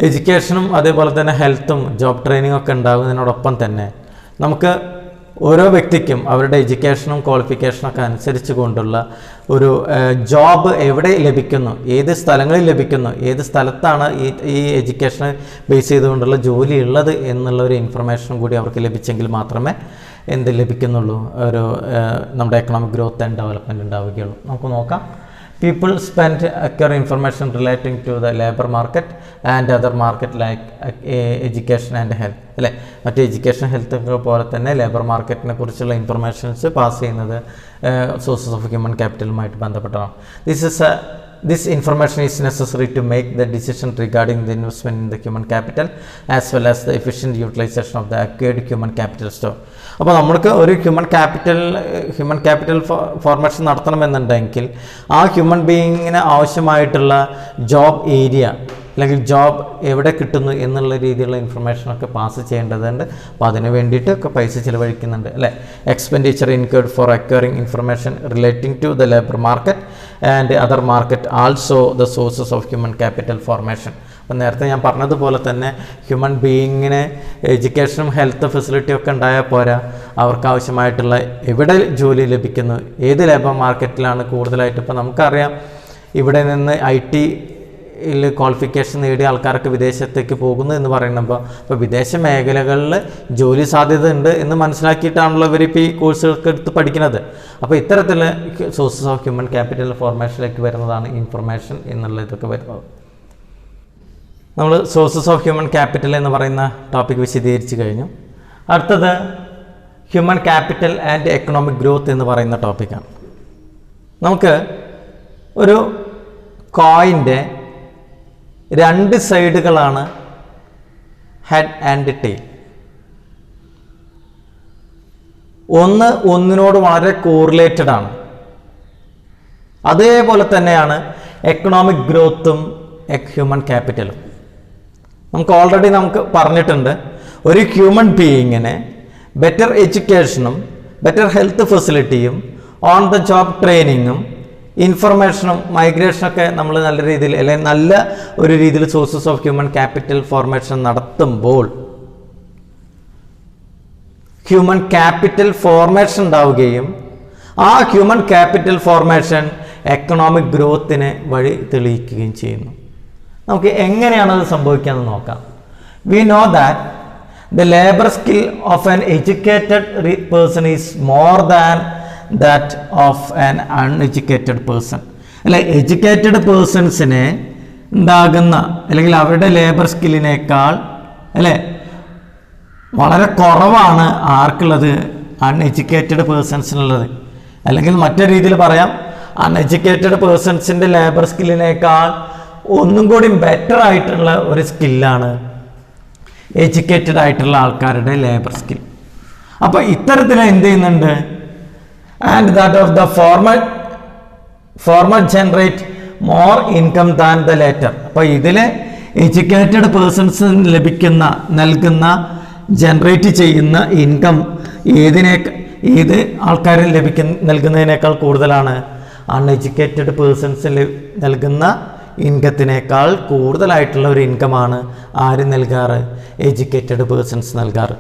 Speaker 1: എഡ്യൂക്കേഷനും അതേപോലെ തന്നെ ഹെൽത്തും ജോബ് ട്രെയിനിങ്ങും ഒക്കെ ഉണ്ടാകുന്നതിനോടൊപ്പം തന്നെ നമുക്ക് ഓരോ വ്യക്തിക്കും അവരുടെ എഡ്യൂക്കേഷനും ക്വാളിഫിക്കേഷനൊക്കെ അനുസരിച്ച് കൊണ്ടുള്ള ഒരു ജോബ് എവിടെ ലഭിക്കുന്നു, ഏത് സ്ഥലങ്ങളിൽ ലഭിക്കുന്നു, ഏത് സ്ഥലത്താണ് ഈ എഡ്യൂക്കേഷനെ ബേസ് ചെയ്തുകൊണ്ടുള്ള ജോലി ഉള്ളത് എന്നുള്ള ഒരു ഇൻഫർമേഷനും കൂടി അവർക്ക് ലഭിച്ചെങ്കിൽ മാത്രമേ എന്ത് ലഭിക്കുന്നുള്ളൂ, ഒരു നമ്മുടെ എക്കണോമിക് ഗ്രോത്ത് ആൻഡ് ഡെവലപ്മെൻറ്റ് ഉണ്ടാവുകയുള്ളൂ. നമുക്ക് നോക്കാം. People spend acquire information relating to the labor market and other market like education and health. അല്ലേ, മറ്റേ എഡ്യൂക്കേഷൻ ഹെൽത്ത് ഒക്കെ പോലെ തന്നെ ലേബർ മാർക്കറ്റിനെ കുറിച്ചുള്ള ഇൻഫർമേഷൻസ് പാസ് ചെയ്യുന്നത് സോഴ്സസ് ഓഫ് ഹ്യൂമൻ ക്യാപിറ്റലുമായിട്ട് ബന്ധപ്പെട്ടാണ്. This information is necessary to make the decision regarding the investment in the human capital as well as the efficient utilization of the acquired human capital store. അപ്പോൾ നമ്മൾക്ക് ഒരു human capital formation നടത്തണമെന്നുണ്ടെങ്കിൽ ആ human ബീയിങ്ങിന് ആവശ്യമായിട്ടുള്ള job area അല്ലെങ്കിൽ job എവിടെ കിട്ടുന്നു എന്നുള്ള രീതിയിലുള്ള ഇൻഫർമേഷനൊക്കെ പാസ് ചെയ്യേണ്ടതുണ്ട്. അപ്പോൾ അതിന് വേണ്ടിയിട്ടൊക്കെ പൈസ ചിലവഴിക്കുന്നുണ്ട് അല്ലേ. Expenditure incurred for acquiring information relating to the labour market and other market also the sources of human capital formation. അപ്പം നേരത്തെ ഞാൻ പറഞ്ഞതുപോലെ തന്നെ ഹ്യൂമൻ ബീയിങ്ങിന് എഡ്യൂക്കേഷനും ഹെൽത്ത് ഫെസിലിറ്റിയും ഒക്കെ ഉണ്ടായാൽ പോരാ, അവർക്ക് ആവശ്യമായിട്ടുള്ള എവിടെ ജോലി ലഭിക്കുന്നു, ഏത് ലേബർ മാർക്കറ്റിലാണ് കൂടുതലായിട്ട്. ഇപ്പോൾ നമുക്കറിയാം ഇവിടെ നിന്ന് IT ക്വാളിഫിക്കേഷൻ നേടിയ ആൾക്കാരൊക്കെ വിദേശത്തേക്ക് പോകുന്നു എന്ന് പറയുമ്പോൾ ഇപ്പോൾ വിദേശ മേഖലകളിൽ ജോലി സാധ്യത ഉണ്ട് എന്ന് മനസ്സിലാക്കിയിട്ടാണല്ലോ ഇവരിപ്പോൾ ഈ കോഴ്സുകൾക്ക് എടുത്ത് പഠിക്കുന്നത്. അപ്പോൾ ഇത്തരത്തിൽ സോഴ്സസ് ഓഫ് ഹ്യൂമൻ ക്യാപിറ്റൽ ഫോർമേഷനിലേക്ക് വരുന്നതാണ് ഇൻഫർമേഷൻ എന്നുള്ള ഇതൊക്കെ വരുന്നത്. നമ്മൾ സോഴ്സസ് ഓഫ് ഹ്യൂമൻ ക്യാപിറ്റൽ എന്ന് പറയുന്ന ടോപ്പിക് വിശദീകരിച്ച് കഴിഞ്ഞു. അടുത്തത് human capital and economic growth എന്ന് പറയുന്ന ടോപ്പിക്കാണ്. നമുക്ക് ഒരു കോയിൻ്റെ രണ്ട് സൈഡുകളാണ് ഹെഡ് ആൻഡ് ടെയിൽ. ഒന്ന് ഒന്നിനോട് വളരെ കോറിലേറ്റഡ് ആണ്. അതേപോലെ തന്നെയാണ് എക്കണോമിക് ഗ്രോത്തും ഹ്യൂമൻ ക്യാപിറ്റലും. ഓൾറെഡി നമുക്ക് പറഞ്ഞിട്ടുണ്ട്, ഒരു ഹ്യൂമൻ ബീയിങ്ങിന് ബെറ്റർ എഡ്യൂക്കേഷനും ബെറ്റർ ഹെൽത്ത് ഫെസിലിറ്റിയും ഓൺ ദ ജോബ് ട്രെയിനിങ്ങും ഇൻഫർമേഷനും മൈഗ്രേഷനൊക്കെ നമ്മൾ നല്ല രീതിയിൽ അല്ലെങ്കിൽ നല്ല ഒരു രീതിയിൽ sources of human capital formation നടത്തുമ്പോൾ ഹ്യൂമൻ ക്യാപിറ്റൽ ഫോർമേഷൻ ഉണ്ടാവുകയും ആ ഹ്യൂമൻ ക്യാപിറ്റൽ ഫോർമേഷൻ എക്കണോമിക് ഗ്രോത്തിന് വഴി തെളിയിക്കുകയും ചെയ്യുന്നു. നമുക്ക് എങ്ങനെയാണത് സംഭവിക്കാമെന്ന് നോക്കാം. We know that the labour skill of an educated person is more than that of an uneducated person. അല്ലെ, എഡ്യൂക്കേറ്റഡ് പേഴ്സൺസിന് ഉണ്ടാകുന്ന അല്ലെങ്കിൽ അവരുടെ ലേബർ സ്കില്ലിനേക്കാൾ അല്ലെ വളരെ കുറവാണ് ആർക്കുള്ളത്, അൺഎഡ്യൂക്കേറ്റഡ് പേഴ്സൺസിനുള്ളത്. അല്ലെങ്കിൽ മറ്റൊരു രീതിയിൽ പറയാം, അൺഎഡ്യൂക്കേറ്റഡ് പേഴ്സൺസിൻ്റെ ലേബർ സ്കില്ലിനേക്കാൾ ഒന്നും കൂടി ബെറ്റർ ആയിട്ടുള്ള ഒരു സ്കില്ലാണ് എഡ്യൂക്കേറ്റഡ് ആയിട്ടുള്ള ആൾക്കാരുടെ ലേബർ സ്കിൽ. അപ്പോൾ ഇത്തരത്തിൽ എന്ത് ചെയ്യുന്നുണ്ട്, and that of the former generate more income than the later. അപ്പോൾ ഇതിൽ എഡ്യൂക്കേറ്റഡ് പേഴ്സൺസ് നൽകുന്ന ജനറേറ്റ് ചെയ്യുന്ന ഇൻകം ഏത് ആൾക്കാരിൽ നൽകുന്നതിനേക്കാൾ കൂടുതലാണ് അൺഎഡ്യൂക്കേറ്റഡ് പേഴ്സൺസിൽ നൽകുന്ന ഇൻകത്തിനേക്കാൾ കൂടുതലായിട്ടുള്ള ഒരു ഇൻകമാണ് ആര് നൽകാറ്, എഡ്യൂക്കേറ്റഡ് പേഴ്സൺസ് നൽകാറ്.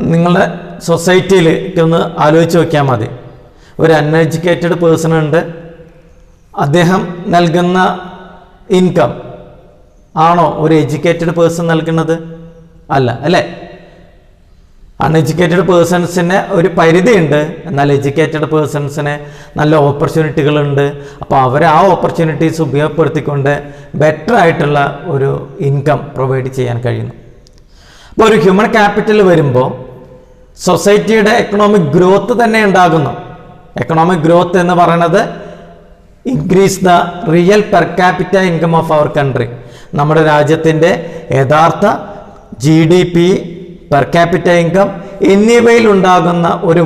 Speaker 1: നിങ്ങളുടെ സൊസൈറ്റിയിൽ ഒന്ന് ആലോചിച്ച് നോക്കിയാൽ മതി. ഒരു അൺഎഡ്യൂക്കേറ്റഡ് പേഴ്സൺ ഉണ്ട്, അദ്ദേഹം നൽകുന്ന ഇൻകം ആണോ ഒരു എഡ്യൂക്കേറ്റഡ് പേഴ്സൺ നൽകുന്നത്? അല്ല, അല്ലേ? അൺഎഡ്യൂക്കേറ്റഡ് പേഴ്സൺസിന് ഒരു പരിധിയുണ്ട്, എന്നാൽ എഡ്യൂക്കേറ്റഡ് പേഴ്സൺസിന് നല്ല ഓപ്പർച്യൂണിറ്റികളുണ്ട്. അപ്പോൾ അവർ ആ ഓപ്പർച്യൂണിറ്റീസ് ഉപയോഗപ്പെടുത്തിക്കൊണ്ട് ബെറ്റർ ആയിട്ടുള്ള ഒരു ഇൻകം പ്രൊവൈഡ് ചെയ്യാൻ കഴിയുന്നു. അപ്പോൾ ഒരു ഹ്യൂമൻ ക്യാപിറ്റൽ വരുമ്പോൾ സൊസൈറ്റിയുടെ എക്കണോമിക് ഗ്രോത്ത് തന്നെ ഉണ്ടാകുന്നു. എക്കണോമിക് ഗ്രോത്ത് എന്ന് പറയുന്നത് increase the real per capita income of our country. നമ്മുടെ രാജ്യത്തിൻ്റെ യഥാർത്ഥ GDP, പെർ ക്യാപിറ്റ ഇൻകം എന്നിവയിൽ ഉണ്ടാകുന്ന ഒരു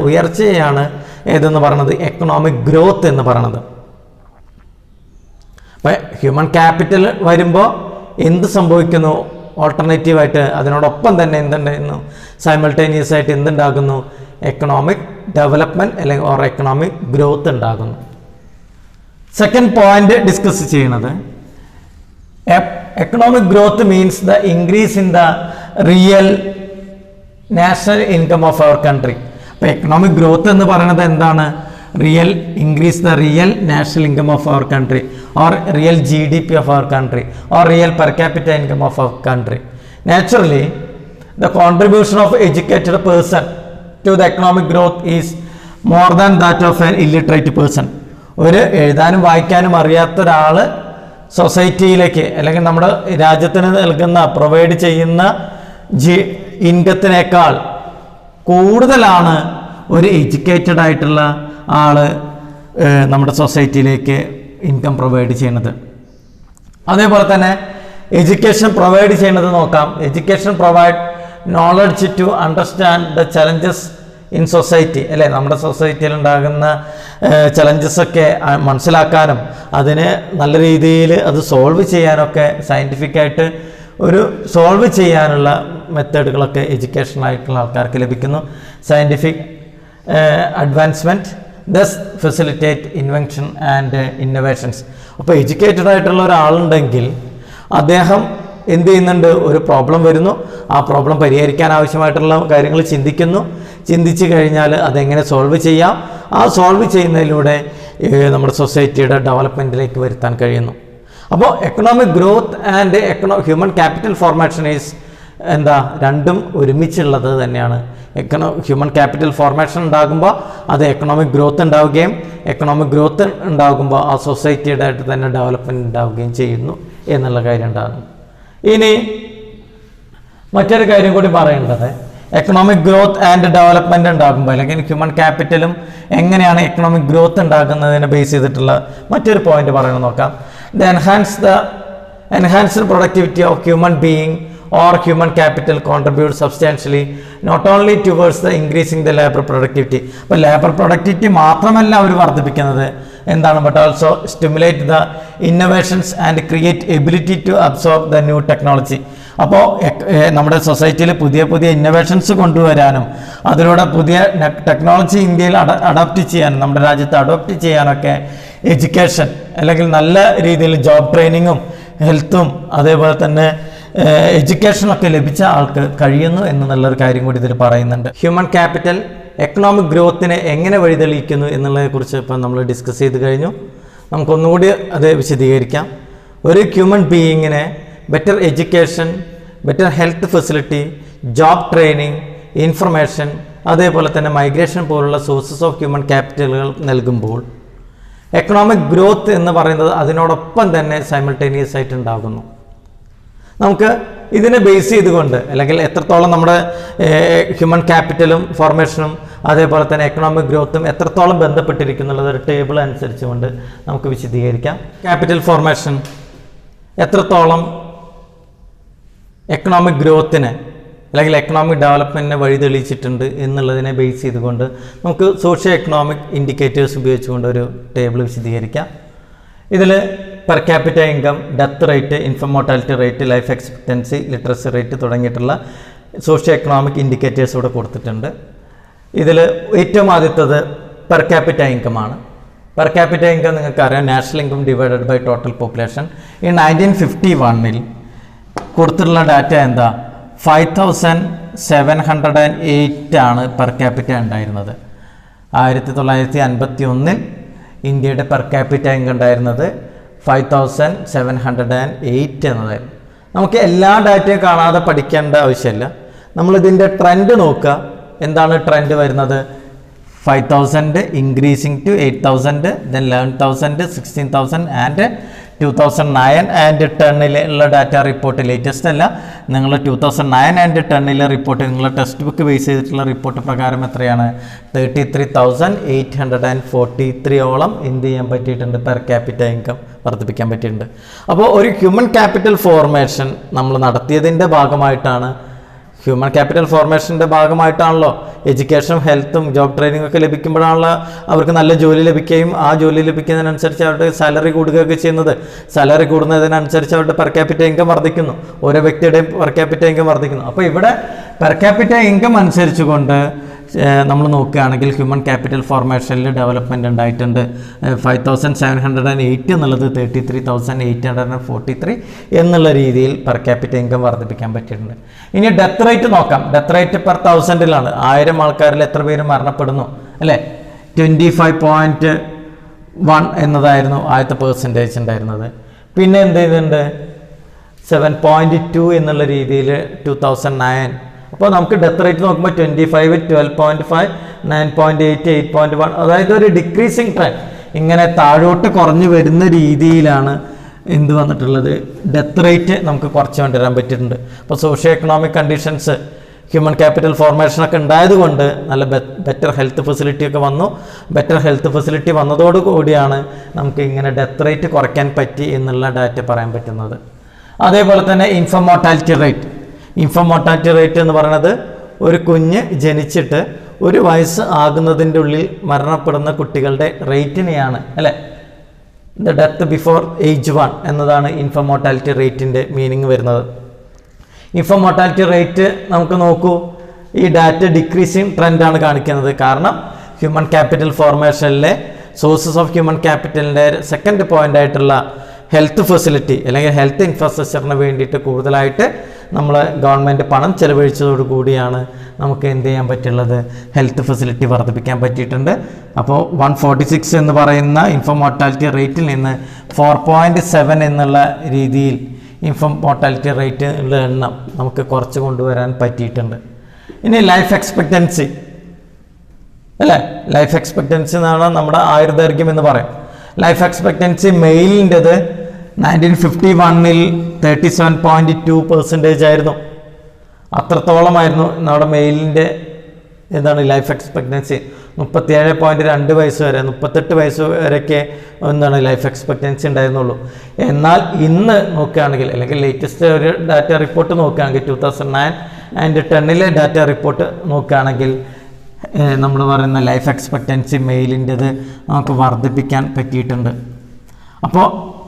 Speaker 1: ഉയർച്ചയാണ് ഏതെന്ന് പറയുന്നത് എക്കണോമിക് ഗ്രോത്ത് എന്ന് പറയുന്നത്. അപ്പം ഹ്യൂമൻ ക്യാപിറ്റൽ വരുമ്പോൾ എന്ത് സംഭവിക്കുന്നു? ഓൾട്ടർനേറ്റീവായിട്ട് അതിനോടൊപ്പം തന്നെ എന്തുണ്ടായിരുന്നു, സൈമൾട്ടേനിയസ് ആയിട്ട് എന്തുണ്ടാകുന്നു, എക്കണോമിക് ഡെവലപ്മെൻറ്റ് അല്ലെങ്കിൽ ഓർ എക്കണോമിക് ഗ്രോത്ത് ഉണ്ടാകുന്നു. സെക്കൻഡ് പോയിന്റ് ഡിസ്കസ് ചെയ്യുന്നത് economic growth means the increase in the real national income of our country. അപ്പോൾ എക്കണോമിക് ഗ്രോത്ത് എന്ന് പറയുന്നത് എന്താണ്? increase the real national income of our country or real GDP of our country or real per capita income of our country. Naturally, the contribution of educated person to the economic growth is more than that of an illiterate person. ഒരു എഴുതാനും വായിക്കാനും അറിയാത്ത ഒരാൾ സൊസൈറ്റിയിലേക്ക് അല്ലെങ്കിൽ നമ്മുടെ രാജ്യത്തിന് provide ചെയ്യുന്ന ഇൻകത്തിനേക്കാൾ കൂടുതലാണ് ഒരു എഡ്യൂക്കേറ്റഡ് ആയിട്ടുള്ള ആൾ നമ്മുടെ സൊസൈറ്റിയിലേക്ക് ഇൻകം പ്രൊവൈഡ് ചെയ്യുന്നത്. അതേപോലെ തന്നെ എഡ്യൂക്കേഷൻ പ്രൊവൈഡ് ചെയ്യുന്നത് നോക്കാം. Education provide knowledge to understand the challenges in society, അല്ലേ? നമ്മുടെ സൊസൈറ്റിയിൽ ഉണ്ടാകുന്ന ചലഞ്ചസൊക്കെ മനസ്സിലാക്കാനും അതിന് നല്ല രീതിയിൽ അത് സോൾവ് ചെയ്യാനൊക്കെ സയൻറ്റിഫിക്കായിട്ട് ഒരു സോൾവ് ചെയ്യാനുള്ള മെത്തേഡുകളൊക്കെ എഡ്യൂക്കേഷനായിട്ടുള്ള ആൾക്കാർക്ക് ലഭിക്കുന്നു. Scientific advancement thus facilitate invention and innovations. അപ്പോൾ എഡ്യൂക്കേറ്റഡ് ആയിട്ടുള്ള ഒരാളുണ്ടെങ്കിൽ അദ്ദേഹം എന്ത് ചെയ്യുന്നുണ്ട്, ഒരു പ്രോബ്ലം വരുന്നു, ആ പ്രോബ്ലം പരിഹരിക്കാൻ ആവശ്യമായിട്ടുള്ള കാര്യങ്ങൾ ചിന്തിച്ചു കഴിഞ്ഞാൽ അതെങ്ങനെ സോൾവ് ചെയ്യാം, ആ സോൾവ് ചെയ്യുന്നതിലൂടെ നമ്മുടെ സൊസൈറ്റിയുടെ ഡെവലപ്മെൻറ്റിലേക്ക് വരുത്താൻ കഴിയുന്നു. അപ്പോൾ economic growth and human capital formation is രണ്ടും ഒരുമിച്ചുള്ളത് തന്നെയാണ്. ഹ്യൂമൻ ക്യാപിറ്റൽ ഫോർമേഷൻ ഉണ്ടാകുമ്പോൾ അത് എക്കണോമിക് ഗ്രോത്ത് ഉണ്ടാവുകയും എക്കണോമിക് ഗ്രോത്ത് ഉണ്ടാകുമ്പോൾ ആ സൊസൈറ്റിയുടെ ആയിട്ട് തന്നെ ഡെവലപ്മെൻറ്റ് ഉണ്ടാവുകയും ചെയ്യുന്നു എന്നുള്ള കാര്യം ഉണ്ടാകുന്നു. ഇനി മറ്റൊരു കാര്യം കൂടി പറയേണ്ടത്, എക്കണോമിക് ഗ്രോത്ത് ആൻഡ് ഡെവലപ്മെൻറ്റ് ഉണ്ടാകുമ്പോൾ അല്ലെങ്കിൽ ഹ്യൂമൻ ക്യാപിറ്റലും എങ്ങനെയാണ് എക്കണോമിക് ഗ്രോത്ത് ഉണ്ടാക്കുന്നതിനെ ബേസ് ചെയ്തിട്ടുള്ള മറ്റൊരു പോയിന്റ് പറയണം നോക്കാം. Enhanced productivity of human being or human capital contributes substantially not only towards the increasing the labor productivity. അപ്പോൾ ലേബർ പ്രൊഡക്ടിവിറ്റി മാത്രമല്ല അവർ വർദ്ധിപ്പിക്കുന്നത് എന്താണ്, but also stimulate the innovations and create ability to absorb the new technology. അപ്പോൾ നമ്മുടെ സൊസൈറ്റിയിൽ പുതിയ പുതിയ ഇന്നോവേഷൻസ് കൊണ്ടുവരാനും അതിലൂടെ പുതിയ ടെക്നോളജി ഇന്ത്യയിൽ അഡോപ്റ്റ് ചെയ്യാനും നമ്മുടെ രാജ്യത്ത് അഡോപ്റ്റ് ചെയ്യാനൊക്കെ എഡ്യൂക്കേഷൻ അല്ലെങ്കിൽ നല്ല രീതിയിൽ ജോബ് ട്രെയിനിങ്ങും ഹെൽത്തും അതേപോലെ തന്നെ എഡ്യൂക്കേഷനൊക്കെ ലഭിച്ച ആൾക്ക് കഴിയുന്നു എന്നുള്ളൊരു കാര്യം കൂടി ഇതിൽ പറയുന്നുണ്ട്. ഹ്യൂമൻ ക്യാപിറ്റൽ എക്കണോമിക് ഗ്രോത്തിനെ എങ്ങനെ വഴിതെളിയിക്കുന്നു എന്നുള്ളതിനെക്കുറിച്ച് ഇപ്പം നമ്മൾ ഡിസ്കസ് ചെയ്ത് കഴിഞ്ഞു. നമുക്കൊന്നുകൂടി അത് വിശദീകരിക്കാം. ഒരു ഹ്യൂമൻ ബീയിങ്ങിനെ better education, better health facility, job training, information, അതേപോലെ തന്നെ മൈഗ്രേഷൻ പോലുള്ള സോഴ്സസ് ഓഫ് ഹ്യൂമൻ ക്യാപിറ്റലുകൾ നൽകുമ്പോൾ എക്കണോമിക് ഗ്രോത്ത് എന്ന് പറയുന്നത് അതിനോടൊപ്പം തന്നെ സൈമിൾട്ടേനിയസ് ആയിട്ട് ഉണ്ടാകുന്നു. നമുക്ക് ഇതിനെ ബേസ് ചെയ്തുകൊണ്ട് അല്ലെങ്കിൽ എത്രത്തോളം നമ്മുടെ ഹ്യൂമൻ ക്യാപിറ്റലും ഫോർമേഷനും അതേപോലെ തന്നെ എക്കണോമിക് ഗ്രോത്തും എത്രത്തോളം ബന്ധപ്പെട്ടിരിക്കുന്നുള്ളത് ഒരു ടേബിൾ അനുസരിച്ചുകൊണ്ട് നമുക്ക് വിശദീകരിക്കാം. ക്യാപിറ്റൽ ഫോർമേഷൻ എത്രത്തോളം എക്കണോമിക് ഗ്രോത്തിന് അല്ലെങ്കിൽ എക്കണോമിക് ഡെവലപ്മെൻറ്റിനെ വഴിതെളിയിച്ചിട്ടുണ്ട് എന്നുള്ളതിനെ ബേസ് ചെയ്തുകൊണ്ട് നമുക്ക് സോഷ്യോ എക്കണോമിക് ഇൻഡിക്കേറ്റേഴ്സ് ഉപയോഗിച്ചുകൊണ്ട് ഒരു ടേബിൾ വിശദീകരിക്കാം. ഇതിൽ per capita income, death rate, infant mortality rate, life expectancy, literacy rate തുടങ്ങിയിട്ടുള്ള സോഷ്യോ എക്കണോമിക് ഇൻഡിക്കേറ്റേഴ്സ് ഇവിടെ കൊടുത്തിട്ടുണ്ട്. ഇതിൽ ഏറ്റവും ആദ്യത്തത് പെർ ക്യാപിറ്റ ഇൻകമാണ്. പെർ ക്യാപിറ്റ ഇൻകം നിങ്ങൾക്കറിയാം, national income divided by total population. ഈ 1951 കൊടുത്തിട്ടുള്ള ഡാറ്റ എന്താ, 5708 ആണ് പെർ ക്യാപിറ്റ ഉണ്ടായിരുന്നത്. 1951 ഇന്ത്യയുടെ പെർ ക്യാപിറ്റ ഇൻകം ഉണ്ടായിരുന്നത് 5708 എന്നതായിരുന്നു. നമുക്ക് എല്ലാ ഡാറ്റയും കാണാതെ പഠിക്കേണ്ട ആവശ്യമില്ല. നമ്മളിതിൻ്റെ ട്രെൻഡ് നോക്കുക. എന്താണ് ട്രെൻഡ് വരുന്നത്, 5000 increasing to 8000, then 11,000, 16,000 and 2009 and 10 ഉള്ള ഡാറ്റ റിപ്പോർട്ട് ലേറ്റസ്റ്റ് അല്ല. നിങ്ങൾ 2009 ആൻഡ് 10 റിപ്പോർട്ട് നിങ്ങളുടെ ടെക്സ്റ്റ് ബുക്ക് ബേസ് ചെയ്തിട്ടുള്ള റിപ്പോർട്ട് പ്രകാരം എത്രയാണ്, 33,843 ഓളം എന്ത് ചെയ്യാൻ പറ്റിയിട്ടുണ്ട്, പെർ ക്യാപിറ്റ ഇൻകം വർദ്ധിപ്പിക്കാൻ പറ്റിയിട്ടുണ്ട്. അപ്പോൾ ഒരു ഹ്യൂമൻ ക്യാപിറ്റൽ ഫോർമേഷൻ നമ്മൾ നടത്തിയതിൻ്റെ ഭാഗമായിട്ടാണ്, ഹ്യൂമൻ ക്യാപിറ്റൽ ഫോർമേഷൻ്റെ ഭാഗമായിട്ടാണല്ലോ എഡ്യൂക്കേഷനും ഹെൽത്തും ജോബ് ട്രെയിനിങ്ങും ഒക്കെ ലഭിക്കുമ്പോഴാണല്ലോ അവർക്ക് നല്ല ജോലി ലഭിക്കുകയും ആ ജോലി ലഭിക്കുന്നതിനനുസരിച്ച് അവരുടെ സാലറി കൂടുകയൊക്കെ ചെയ്യുന്നത്. സാലറി കൂടുന്നതിനനുസരിച്ച് അവരുടെ പെർ ക്യാപിറ്റ ഇൻകം വർദ്ധിക്കുന്നു, ഓരോ വ്യക്തിയുടെയും പെർ ക്യാപിറ്റ ഇൻകം വർദ്ധിക്കുന്നു. അപ്പോൾ ഇവിടെ പെർ ക്യാപിറ്റ ഇൻകം അനുസരിച്ചുകൊണ്ട് നമ്മൾ നോക്കുകയാണെങ്കിൽ ഹ്യൂമൻ ക്യാപിറ്റൽ ഫോർമേഷനിൽ ഡെവലപ്മെൻറ്റ് ഉണ്ടായിട്ടുണ്ട്. 5708 എന്നുള്ളത് 33,843 എന്നുള്ള രീതിയിൽ പെർ ക്യാപിറ്റ ഇൻകം വർദ്ധിപ്പിക്കാൻ പറ്റിയിട്ടുണ്ട്. ഇനി ഡെത്ത് റേറ്റ് നോക്കാം. ഡെത്ത് റേറ്റ് പെർ 1000-ലാണ്. 1000 ആൾക്കാരിൽ എത്ര പേര് മരണപ്പെടുന്നു അല്ലേ, 25.1 എന്നതായിരുന്നു ആദ്യത്തെ പെർസെൻറ്റേജ് ഉണ്ടായിരുന്നത്. പിന്നെ എന്ത് ചെയ്തിട്ടുണ്ട്, 7.2 എന്നുള്ള രീതിയിൽ 2009. അപ്പോൾ നമുക്ക് ഡെത്ത് റേറ്റ് നോക്കുമ്പോൾ 25, 12.5, 9.8, 8.1, അതായത് ഒരു ഡിക്രീസിങ് ട്രെൻഡ്, ഇങ്ങനെ താഴോട്ട് കുറഞ്ഞു വരുന്ന രീതിയിലാണ് എന്ത് വന്നിട്ടുള്ളത്, ഡെത്ത് റേറ്റ് നമുക്ക് കുറച്ച് കൊണ്ടുവരാൻ പറ്റിയിട്ടുണ്ട്. അപ്പോൾ socio economic conditions, human capital ഫോർമേഷനൊക്കെ ഉണ്ടായതുകൊണ്ട് നല്ല ബെറ്റർ ഹെൽത്ത് ഫെസിലിറ്റി ഒക്കെ വന്നു. ബെറ്റർ ഹെൽത്ത് ഫെസിലിറ്റി വന്നതോടുകൂടിയാണ് നമുക്ക് ഇങ്ങനെ ഡെത്ത് റേറ്റ് കുറയ്ക്കാൻ പറ്റി എന്നുള്ള ഡാറ്റ പറയാൻ പറ്റുന്നത്. അതേപോലെ തന്നെ ഇൻഫം mortality rate. Infant mortality rate എന്ന് പറയുന്നത് ഒരു കുഞ്ഞ് ജനിച്ചിട്ട് 1 വയസ്സ് ആകുന്നതിൻ്റെ ഉള്ളിൽ മരണപ്പെടുന്ന കുട്ടികളുടെ റേറ്റിനെയാണ് അല്ലേ, ദ ഡെത്ത് ബിഫോർ ഏജ് 1 എന്നതാണ് ഇൻഫം മോർട്ടാലിറ്റി റേറ്റിൻ്റെ മീനിങ് വരുന്നത്. ഇൻഫം മോർട്ടാലിറ്റി റേറ്റ് നമുക്ക് നോക്കൂ, ഈ ഡാറ്റ ഡിക്രീസിങ് ട്രെൻഡാണ് കാണിക്കുന്നത്. കാരണം ഹ്യൂമൻ ക്യാപിറ്റൽ ഫോർമേഷനിലെ സോഴ്സസ് ഓഫ് ഹ്യൂമൻ ക്യാപിറ്റലിൻ്റെ സെക്കൻഡ് പോയിൻ്റ് ആയിട്ടുള്ള ഹെൽത്ത് ഫെസിലിറ്റി അല്ലെങ്കിൽ ഹെൽത്ത് ഇൻഫ്രാസ്ട്രക്ചറിന് വേണ്ടിയിട്ട് കൂടുതലായിട്ട് നമ്മൾ ഗവൺമെൻറ് പണം ചെലവഴിച്ചതോടുകൂടിയാണ് നമുക്ക് എന്ത് ചെയ്യാൻ പറ്റുള്ളത്, ഹെൽത്ത് ഫെസിലിറ്റി വർദ്ധിപ്പിക്കാൻ പറ്റിയിട്ടുണ്ട്. അപ്പോൾ 146 എന്ന് പറയുന്ന ഇൻഫം മോർട്ടാലിറ്റി റേറ്റിൽ നിന്ന് 4.7 എന്നുള്ള രീതിയിൽ ഇൻഫം മോർട്ടാലിറ്റി റേറ്റ് ഉള്ള എണ്ണം നമുക്ക് കുറച്ച് കൊണ്ടുവരാൻ പറ്റിയിട്ടുണ്ട്. ഇനി ലൈഫ് എക്സ്പെക്റ്റൻസി അല്ലേ, ലൈഫ് എക്സ്പെക്റ്റൻസി എന്നാണ് നമ്മുടെ ആയുർദൈർഘ്യം എന്ന് പറയും. ലൈഫ് എക്സ്പെക്റ്റൻസി മെയിലിൻ്റെത് 1951 37.2% ആയിരുന്നു. അത്രത്തോളമായിരുന്നു നമ്മുടെ മെയിലിൻ്റെ ലൈഫ് എക്സ്പെക്റ്റൻസി. 37.2 വയസ്സ് വരെ, 38 വയസ്സ് വരെയൊക്കെ ലൈഫ് എക്സ്പെക്റ്റൻസി ഉണ്ടായിരുന്നുള്ളൂ. എന്നാൽ ഇന്ന് നോക്കുകയാണെങ്കിൽ, അല്ലെങ്കിൽ ലേറ്റസ്റ്റ് ഒരു ഡാറ്റ റിപ്പോർട്ട് നോക്കുകയാണെങ്കിൽ 2009 and 10 ഡാറ്റ റിപ്പോർട്ട് നോക്കുകയാണെങ്കിൽ നമ്മൾ പറയുന്ന ലൈഫ് എക്സ്പെക്റ്റൻസി മെയിലിൻ്റെത് നമുക്ക് വർദ്ധിപ്പിക്കാൻ പറ്റിയിട്ടുണ്ട്. അപ്പോൾ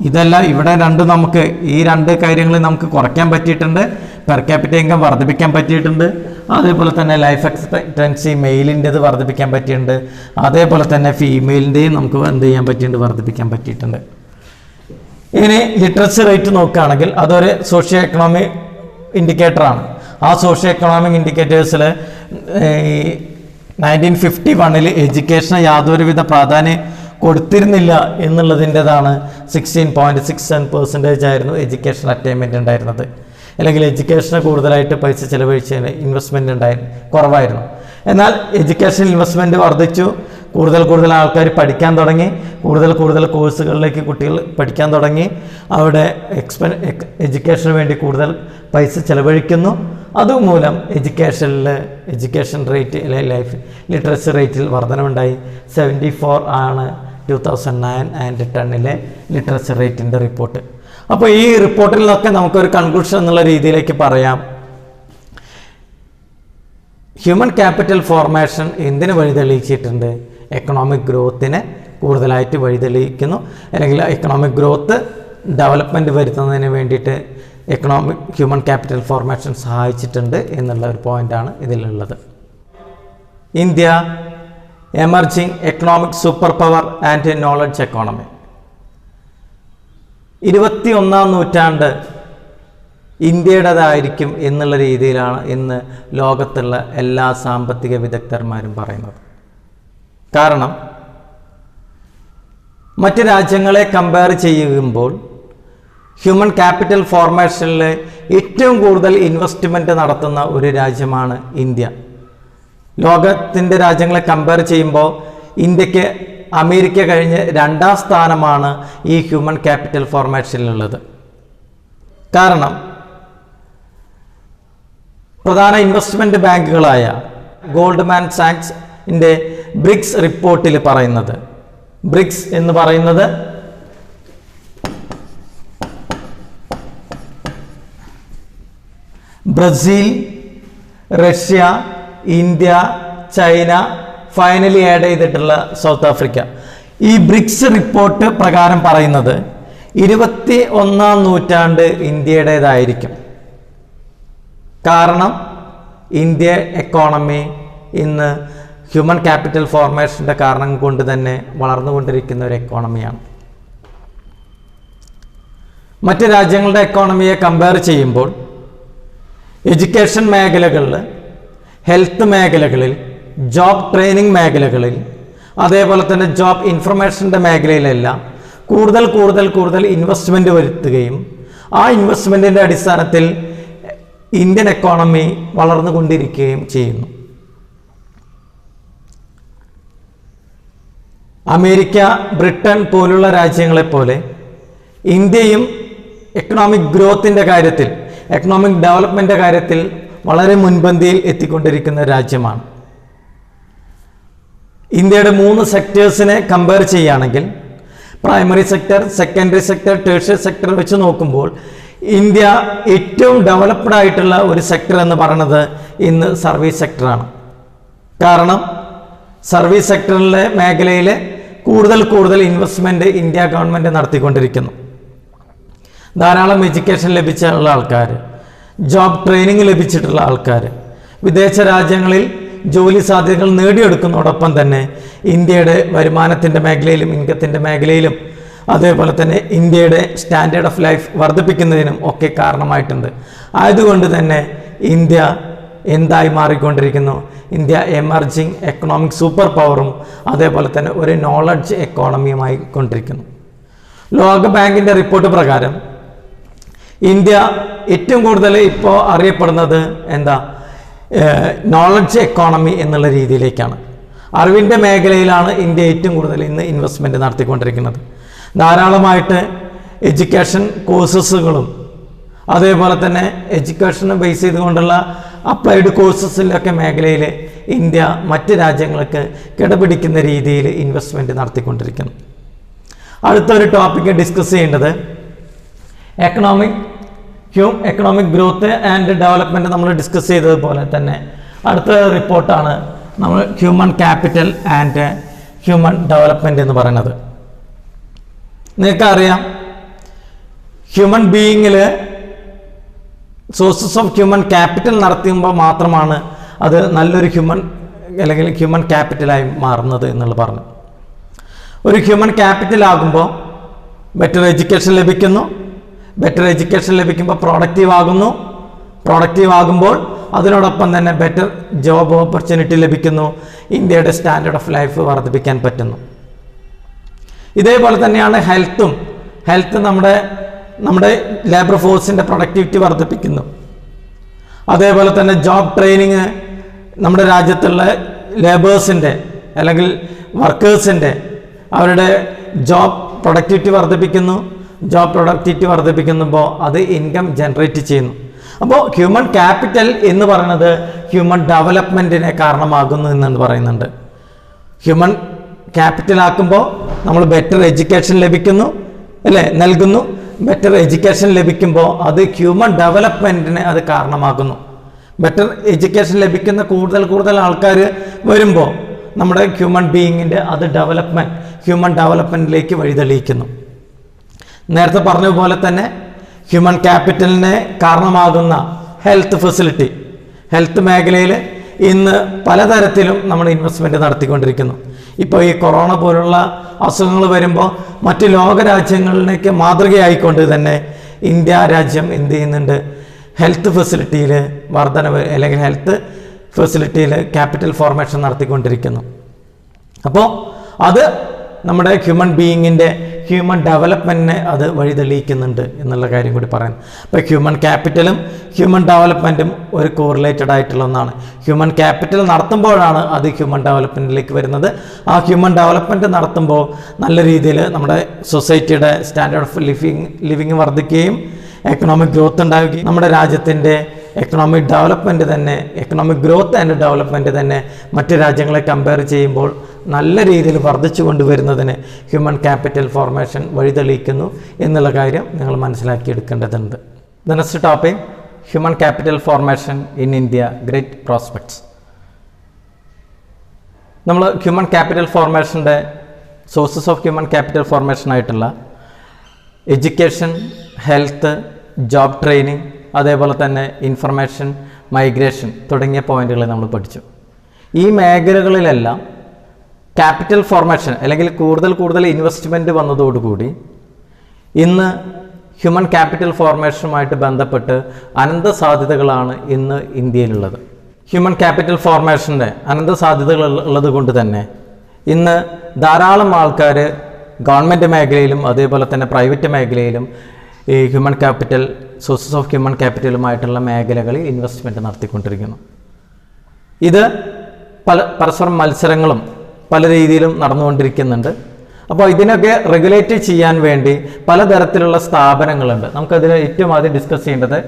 Speaker 1: ഇതെല്ലാം ഇവിടെ നമുക്ക് ഈ രണ്ട് കാര്യങ്ങൾ നമുക്ക് കുറയ്ക്കാൻ പറ്റിയിട്ടുണ്ട്. പെർ ക്യാപിറ്റ ഇൻകം വർദ്ധിപ്പിക്കാൻ പറ്റിയിട്ടുണ്ട്. അതേപോലെ തന്നെ ലൈഫ് എക്സ്പെക്റ്റൻസി മെയിലിൻ്റെത് വർദ്ധിപ്പിക്കാൻ പറ്റിയിട്ടുണ്ട്. അതേപോലെ തന്നെ ഫീമെയിലിൻ്റെയും നമുക്ക് എന്ത് ചെയ്യാൻ പറ്റിയിട്ടുണ്ട്, വർദ്ധിപ്പിക്കാൻ പറ്റിയിട്ടുണ്ട്. ഇനി ലിറ്ററസി റേറ്റ് നോക്കുകയാണെങ്കിൽ അതൊരു സോഷ്യോ എക്കണോമിക് ഇൻഡിക്കേറ്ററാണ്. ആ സോഷ്യോ എക്കണോമിക് ഇൻഡിക്കേറ്റേഴ്സിൽ 1951 എഡ്യൂക്കേഷന് യാതൊരുവിധ പ്രാധാന്യം കൊടുത്തിരുന്നില്ല എന്നുള്ളതിൻ്റെതാണ്. 16.67% ആയിരുന്നു എഡ്യൂക്കേഷൻ അറ്റൈൻമെൻറ്റ് ഉണ്ടായിരുന്നത്. അല്ലെങ്കിൽ എഡ്യൂക്കേഷന് കൂടുതലായിട്ട് പൈസ ചിലവഴിച്ചതിന് ഇൻവെസ്റ്റ്മെൻറ്റ് കുറവായിരുന്നു. എന്നാൽ എഡ്യൂക്കേഷൻ ഇൻവെസ്റ്റ്മെൻറ്റ് വർദ്ധിച്ചു. കൂടുതൽ ആൾക്കാർ പഠിക്കാൻ തുടങ്ങി. കൂടുതൽ കോഴ്സുകളിലേക്ക് കുട്ടികൾ പഠിക്കാൻ തുടങ്ങി. അവിടെ എഡ്യൂക്കേഷന് വേണ്ടി കൂടുതൽ പൈസ ചിലവഴിക്കുന്നു. അതുമൂലം എഡ്യൂക്കേഷൻ റേറ്റ് ലൈഫ് ലിറ്ററസി റേറ്റിൽ വർധനവുണ്ടായി. 74 ആണ് 2009 and 10 ലിറ്ററസി റേറ്റിൻ്റെ റിപ്പോർട്ട്. അപ്പോൾ ഈ റിപ്പോർട്ടിൽ നിന്നൊക്കെ നമുക്കൊരു കൺക്ലൂഷൻ എന്നുള്ള രീതിയിലേക്ക് പറയാം, ഹ്യൂമൻ ക്യാപിറ്റൽ ഫോർമേഷൻ എന്തിന് വഴിതെളിയിച്ചിട്ടുണ്ട്? എക്കണോമിക് ഗ്രോത്തിനെ കൂടുതലായിട്ട് വഴിതെളിയിക്കുന്നു. അല്ലെങ്കിൽ എക്കണോമിക് ഗ്രോത്ത് ഡെവലപ്മെൻറ്റ് വരുത്തുന്നതിന് വേണ്ടിയിട്ട് ഹ്യൂമൻ ക്യാപിറ്റൽ ഫോർമേഷൻ സഹായിച്ചിട്ടുണ്ട് എന്നുള്ള ഒരു പോയിൻ്റാണ് ഇതിലുള്ളത്. India emerging economic super power and knowledge economy. 21ാം നൂറ്റാണ്ട് ഇന്ത്യയുടേതായിരിക്കും എന്നുള്ള രീതിയിലാണ് ഇന്ന് ലോകത്തുള്ള എല്ലാ സാമ്പത്തിക വിദഗ്ധന്മാരും പറയുന്നത്. കാരണം മറ്റ് രാജ്യങ്ങളെ കമ്പയർ ചെയ്യുമ്പോൾ ഹ്യൂമൻ ക്യാപിറ്റൽ ഫോർമേഷനിൽ ഏറ്റവും കൂടുതൽ ഇൻവെസ്റ്റ്മെൻറ്റ് നടത്തുന്ന ഒരു രാജ്യമാണ് ഇന്ത്യ. ലോകത്തിൻ്റെ രാജ്യങ്ങളെ കമ്പയർ ചെയ്യുമ്പോൾ ഇന്ത്യക്ക് അമേരിക്ക കഴിഞ്ഞ് 2ാം സ്ഥാനമാണ് ഈ ഹ്യൂമൻ ക്യാപിറ്റൽ ഫോർമേഷനിലുള്ളത്. കാരണം പ്രധാന ഇൻവെസ്റ്റ്മെൻറ്റ് ബാങ്കുകളായ ഗോൾഡ്മാൻ സാക്സിൻ്റെ ബ്രിക്സ് റിപ്പോർട്ടിൽ പറയുന്നത്, ബ്രിക്സ് എന്ന് പറയുന്നത് Brazil, Russia, India, China, finally add ചെയ്തിട്ടുള്ള സൗത്ത് ആഫ്രിക്ക. ഈ ബ്രിക്സ് റിപ്പോർട്ട് പ്രകാരം പറയുന്നത് 21ാം നൂറ്റാണ്ട് ഇന്ത്യയുടേതായിരിക്കും. കാരണം ഇന്ത്യ എക്കോണമി ഇന്ന് ഹ്യൂമൻ ക്യാപിറ്റൽ ഫോർമേഷൻ്റെ കാരണം കൊണ്ട് തന്നെ വളർന്നുകൊണ്ടിരിക്കുന്ന ഒരു എക്കോണമിയാണ്. മറ്റ് രാജ്യങ്ങളുടെ എക്കോണമിയെ കമ്പയർ ചെയ്യുമ്പോൾ എഡ്യൂക്കേഷൻ മേഖലകളിൽ, ഹെൽത്ത് മേഖലകളിൽ, ജോബ് ട്രെയിനിങ് മേഖലകളിൽ, അതേപോലെ തന്നെ ജോബ് ഇൻഫർമേഷൻ്റെ മേഖലയിലെല്ലാം കൂടുതൽ ഇൻവെസ്റ്റ്മെൻറ്റ് വരുത്തുകയും ആ ഇൻവെസ്റ്റ്മെൻറ്റിൻ്റെ അടിസ്ഥാനത്തിൽ ഇന്ത്യൻ എക്കോണമി വളർന്നുകൊണ്ടിരിക്കുകയും ചെയ്യുന്നു. അമേരിക്ക, ബ്രിട്ടൻ പോലുള്ള രാജ്യങ്ങളെപ്പോലെ ഇന്ത്യയും എക്കണോമിക് ഗ്രോത്തിൻ്റെ കാര്യത്തിൽ, എക്കണോമിക് ഡെവലപ്മെൻറ്റിൻ്റെ കാര്യത്തിൽ വളരെ മുൻപന്തിയിൽ എത്തിക്കൊണ്ടിരിക്കുന്ന രാജ്യമാണ്. ഇന്ത്യയുടെ 3 സെക്ടേഴ്സിനെ കമ്പയർ ചെയ്യുകയാണെങ്കിൽ primary sector, secondary sector, tertiary sector വെച്ച് നോക്കുമ്പോൾ ഇന്ത്യ ഏറ്റവും ഡെവലപ്ഡ് ആയിട്ടുള്ള ഒരു സെക്ടർ എന്ന് പറയുന്നത് ഇന്ന് സർവീസ് സെക്ടറാണ്. കാരണം സർവീസ് സെക്ടറിലെ മേഖലയിൽ കൂടുതൽ ഇൻവെസ്റ്റ്മെൻറ്റ് ഇന്ത്യ ഗവൺമെൻറ് നടത്തിക്കൊണ്ടിരിക്കുന്നു. ധാരാളം എഡ്യൂക്കേഷൻ ലഭിച്ചിട്ടുള്ള ആൾക്കാർ, ജോബ് ട്രെയിനിങ് ലഭിച്ചിട്ടുള്ള ആൾക്കാർ, വിദേശ രാജ്യങ്ങളിൽ ജോലി സാധ്യതകൾ നേടിയെടുക്കുന്നതോടൊപ്പം തന്നെ ഇന്ത്യയുടെ വരുമാനത്തിൻ്റെ മേഖലയിലും ഇൻകത്തിൻ്റെ മേഖലയിലും അതേപോലെ തന്നെ ഇന്ത്യയുടെ സ്റ്റാൻഡേർഡ് ഓഫ് ലൈഫ് വർദ്ധിപ്പിക്കുന്നതിനും ഒക്കെ കാരണമായിട്ടുണ്ട്. ആയതുകൊണ്ട് തന്നെ ഇന്ത്യ എന്തായി മാറിക്കൊണ്ടിരിക്കുന്നു? ഇന്ത്യ എമർജിങ് എക്കണോമിക് സൂപ്പർ പവറും അതേപോലെ തന്നെ ഒരു നോളജ് എക്കോണമിയുമായി കൊണ്ടിരിക്കുന്നു. ലോക ബാങ്കിൻ്റെ റിപ്പോർട്ട് പ്രകാരം ഇന്ത്യ ഏറ്റവും കൂടുതൽ ഇപ്പോൾ അറിയപ്പെടുന്നത് നോളജ് എക്കോണമി എന്നുള്ള രീതിയിലേക്കാണ്. അറിവിൻ്റെ മേഖലയിലാണ് ഇന്ത്യ ഏറ്റവും കൂടുതൽ ഇന്ന് ഇൻവെസ്റ്റ്മെൻറ്റ് നടത്തിക്കൊണ്ടിരിക്കുന്നത്. ധാരാളമായിട്ട് എഡ്യൂക്കേഷൻ കോഴ്സസുകളും അതേപോലെ തന്നെ എഡ്യൂക്കേഷനെ ബേസ് ചെയ്തുകൊണ്ടുള്ള അപ്ലൈഡ് കോഴ്സസിലൊക്കെ മേഖലയിൽ ഇന്ത്യ മറ്റ് രാജ്യങ്ങൾക്ക് കിടപിടിക്കുന്ന രീതിയിൽ ഇൻവെസ്റ്റ്മെൻറ്റ് നടത്തിക്കൊണ്ടിരിക്കുന്നു. അടുത്തൊരു ടോപ്പിക്ക് ഡിസ്കസ് ചെയ്യേണ്ടത് എക്കണോമിക് ഗ്രോത്ത് ആൻഡ് ഡെവലപ്മെൻറ്റ്. നമ്മൾ ഡിസ്കസ് ചെയ്തതുപോലെ തന്നെ അടുത്ത റിപ്പോർട്ടാണ് നമ്മൾ human capital and human development എന്ന് പറയുന്നത്. നിങ്ങൾക്കറിയാം, ഹ്യൂമൻ ബീയിങ്ങിൽ സോഴ്സസ് ഓഫ് ഹ്യൂമൻ ക്യാപിറ്റൽ നടത്തുമ്പോൾ മാത്രമാണ് അത് നല്ലൊരു ഹ്യൂമൻ ക്യാപിറ്റലായി മാറുന്നത് എന്നുള്ളത് പറഞ്ഞു. ഒരു ഹ്യൂമൻ ക്യാപിറ്റൽ ആകുമ്പോൾ ബെറ്റർ എഡ്യൂക്കേഷൻ ലഭിക്കുന്നു. ബെറ്റർ എഡ്യൂക്കേഷൻ ലഭിക്കുമ്പോൾ പ്രൊഡക്റ്റീവ് ആകുമ്പോൾ അതിനോടൊപ്പം തന്നെ ബെറ്റർ ജോബ് ഓപ്പർച്യൂണിറ്റി ലഭിക്കുന്നു. ഇന്ത്യയുടെ സ്റ്റാൻഡേർഡ് ഓഫ് ലൈഫ് വർദ്ധിപ്പിക്കാൻ പറ്റുന്നു. ഇതേപോലെ തന്നെയാണ് ഹെൽത്ത് നമ്മുടെ ലേബർ ഫോഴ്സിൻ്റെ പ്രൊഡക്ടിവിറ്റി വർദ്ധിപ്പിക്കുന്നു. അതേപോലെ തന്നെ ജോബ് ട്രെയിനിങ് നമ്മുടെ രാജ്യത്തുള്ള ലേബേഴ്സിൻ്റെ അല്ലെങ്കിൽ വർക്കേഴ്സിൻ്റെ അവരുടെ ജോബ് പ്രൊഡക്ടിവിറ്റി വർദ്ധിപ്പിക്കുമ്പോൾ അത് ഇൻകം ജനറേറ്റ് ചെയ്യുന്നു. അപ്പോൾ ഹ്യൂമൻ ക്യാപിറ്റൽ എന്ന് പറയുന്നത് ഹ്യൂമൻ ഡെവലപ്മെൻറ്റിനെ കാരണമാകുന്നു എന്ന് പറയുന്നുണ്ട്. ഹ്യൂമൻ ക്യാപിറ്റൽ ആക്കുമ്പോൾ നമ്മൾ ബെറ്റർ എഡ്യൂക്കേഷൻ നൽകുന്നു. ബെറ്റർ എഡ്യൂക്കേഷൻ ലഭിക്കുമ്പോൾ അത് ഹ്യൂമൻ ഡെവലപ്മെൻറ്റിന് അത് കാരണമാകുന്നു. ബെറ്റർ എഡ്യൂക്കേഷൻ ലഭിക്കുന്ന കൂടുതൽ ആൾക്കാർ വരുമ്പോൾ നമ്മുടെ ഹ്യൂമൻ ബീയിങ്ങിൻ്റെ അത് ഹ്യൂമൻ ഡെവലപ്മെൻറ്റിലേക്ക് വഴിതെളിയിക്കുന്നു. നേരത്തെ പറഞ്ഞ പോലെ തന്നെ ഹ്യൂമൻ ക്യാപിറ്റലിന് കാരണമാകുന്ന ഹെൽത്ത് മേഖലയിൽ ഇന്ന് പലതരത്തിലും നമ്മൾ ഇൻവെസ്റ്റ്മെൻറ്റ് നടത്തിക്കൊണ്ടിരിക്കുന്നു. ഇപ്പോൾ ഈ കൊറോണ പോലുള്ള അസുഖങ്ങൾ വരുമ്പോൾ മറ്റ് ലോകരാജ്യങ്ങളിലേക്ക് മാതൃകയായിക്കൊണ്ട് തന്നെ ഇന്ത്യ രാജ്യം എന്ത് ചെയ്യുന്നുണ്ട്, ഹെൽത്ത് ഫെസിലിറ്റിയിൽ വർധനവ് അല്ലെങ്കിൽ ഹെൽത്ത് ഫെസിലിറ്റിയിൽ ക്യാപിറ്റൽ ഫോർമേഷൻ നടത്തിക്കൊണ്ടിരിക്കുന്നു. അപ്പോൾ അത് നമ്മുടെ ഹ്യൂമൻ ഡെവലപ്മെൻറ്റിനെ അത് വഴിതെളിയിക്കുന്നുണ്ട് എന്നുള്ള കാര്യം കൂടി പറയുന്നു. അപ്പോൾ ഹ്യൂമൻ ക്യാപിറ്റലും ഹ്യൂമൻ ഡെവലപ്മെൻറ്റും ഒരു കോറിലേറ്റഡ് ആയിട്ടുള്ള ഒന്നാണ്. ഹ്യൂമൻ ക്യാപിറ്റൽ നടത്തുമ്പോഴാണ് അത് ഹ്യൂമൻ ഡെവലപ്മെൻറ്റിലേക്ക് വരുന്നത്. ആ ഹ്യൂമൻ ഡെവലപ്മെൻറ്റ് നടത്തുമ്പോൾ നല്ല രീതിയിൽ നമ്മുടെ സൊസൈറ്റിയുടെ സ്റ്റാൻഡേർഡ് ഓഫ് ലിവിങ് വർദ്ധിക്കുകയും എക്കണോമിക് ഗ്രോത്ത് ഉണ്ടാവുകയും നമ്മുടെ രാജ്യത്തിൻ്റെ എക്കണോമിക് ഗ്രോത്ത് ആൻഡ് ഡെവലപ്മെൻറ്റ് തന്നെ മറ്റ് രാജ്യങ്ങളെ കമ്പയർ ചെയ്യുമ്പോൾ നല്ല രീതിയിൽ വർദ്ധിച്ചു കൊണ്ടുവരുന്നതിന് ഹ്യൂമൻ ക്യാപിറ്റൽ ഫോർമേഷൻ വഴിതെളിയിക്കുന്നു എന്നുള്ള കാര്യം നിങ്ങൾ മനസ്സിലാക്കിയെടുക്കേണ്ടതുണ്ട്. The next topic, human capital formation in India, great prospects. നമ്മൾ ഹ്യൂമൻ ക്യാപിറ്റൽ ഫോർമേഷൻ്റെ sources of human capital formation ആയിട്ടുള്ള എഡ്യൂക്കേഷൻ, ഹെൽത്ത്, ജോബ് ട്രെയിനിങ്, അതേപോലെ തന്നെ ഇൻഫർമേഷൻ, മൈഗ്രേഷൻ തുടങ്ങിയ പോയിന്റുകൾ നമ്മൾ പഠിച്ചു. ഈ മേഖലകളിലെല്ലാം ക്യാപിറ്റൽ ഫോർമേഷൻ അല്ലെങ്കിൽ കൂടുതൽ ഇൻവെസ്റ്റ്മെൻറ്റ് വന്നതോടുകൂടി ഇന്ന് ഹ്യൂമൻ ക്യാപിറ്റൽ ഫോർമേഷനുമായിട്ട് ബന്ധപ്പെട്ട് അനന്ത സാധ്യതകളാണ് ഇന്ന് ഇന്ത്യയിലുള്ളത്. ഹ്യൂമൻ ക്യാപിറ്റൽ ഫോർമേഷൻ്റെ അനന്ത സാധ്യതകൾ ഉള്ളത് കൊണ്ട് തന്നെ ഇന്ന് ധാരാളം ആൾക്കാർ ഗവൺമെൻറ് മേഖലയിലും അതേപോലെ തന്നെ പ്രൈവറ്റ് മേഖലയിലും ഈ സോഴ്സസ് ഓഫ് ഹ്യൂമൻ ക്യാപിറ്റലുമായിട്ടുള്ള മേഖലകളിൽ ഇൻവെസ്റ്റ്മെൻറ്റ് നടത്തിക്കൊണ്ടിരിക്കുന്നു. ഇത് പരസ്പരം മത്സരങ്ങളും പല രീതിയിലും നടന്നുകൊണ്ടിരിക്കുന്നുണ്ട്. അപ്പോൾ ഇതിനൊക്കെ റെഗുലേറ്റ് ചെയ്യാൻ വേണ്ടി പലതരത്തിലുള്ള സ്ഥാപനങ്ങളുണ്ട്. നമുക്കതിൽ ഏറ്റവും ആദ്യം ഡിസ്കസ് ചെയ്യേണ്ടത്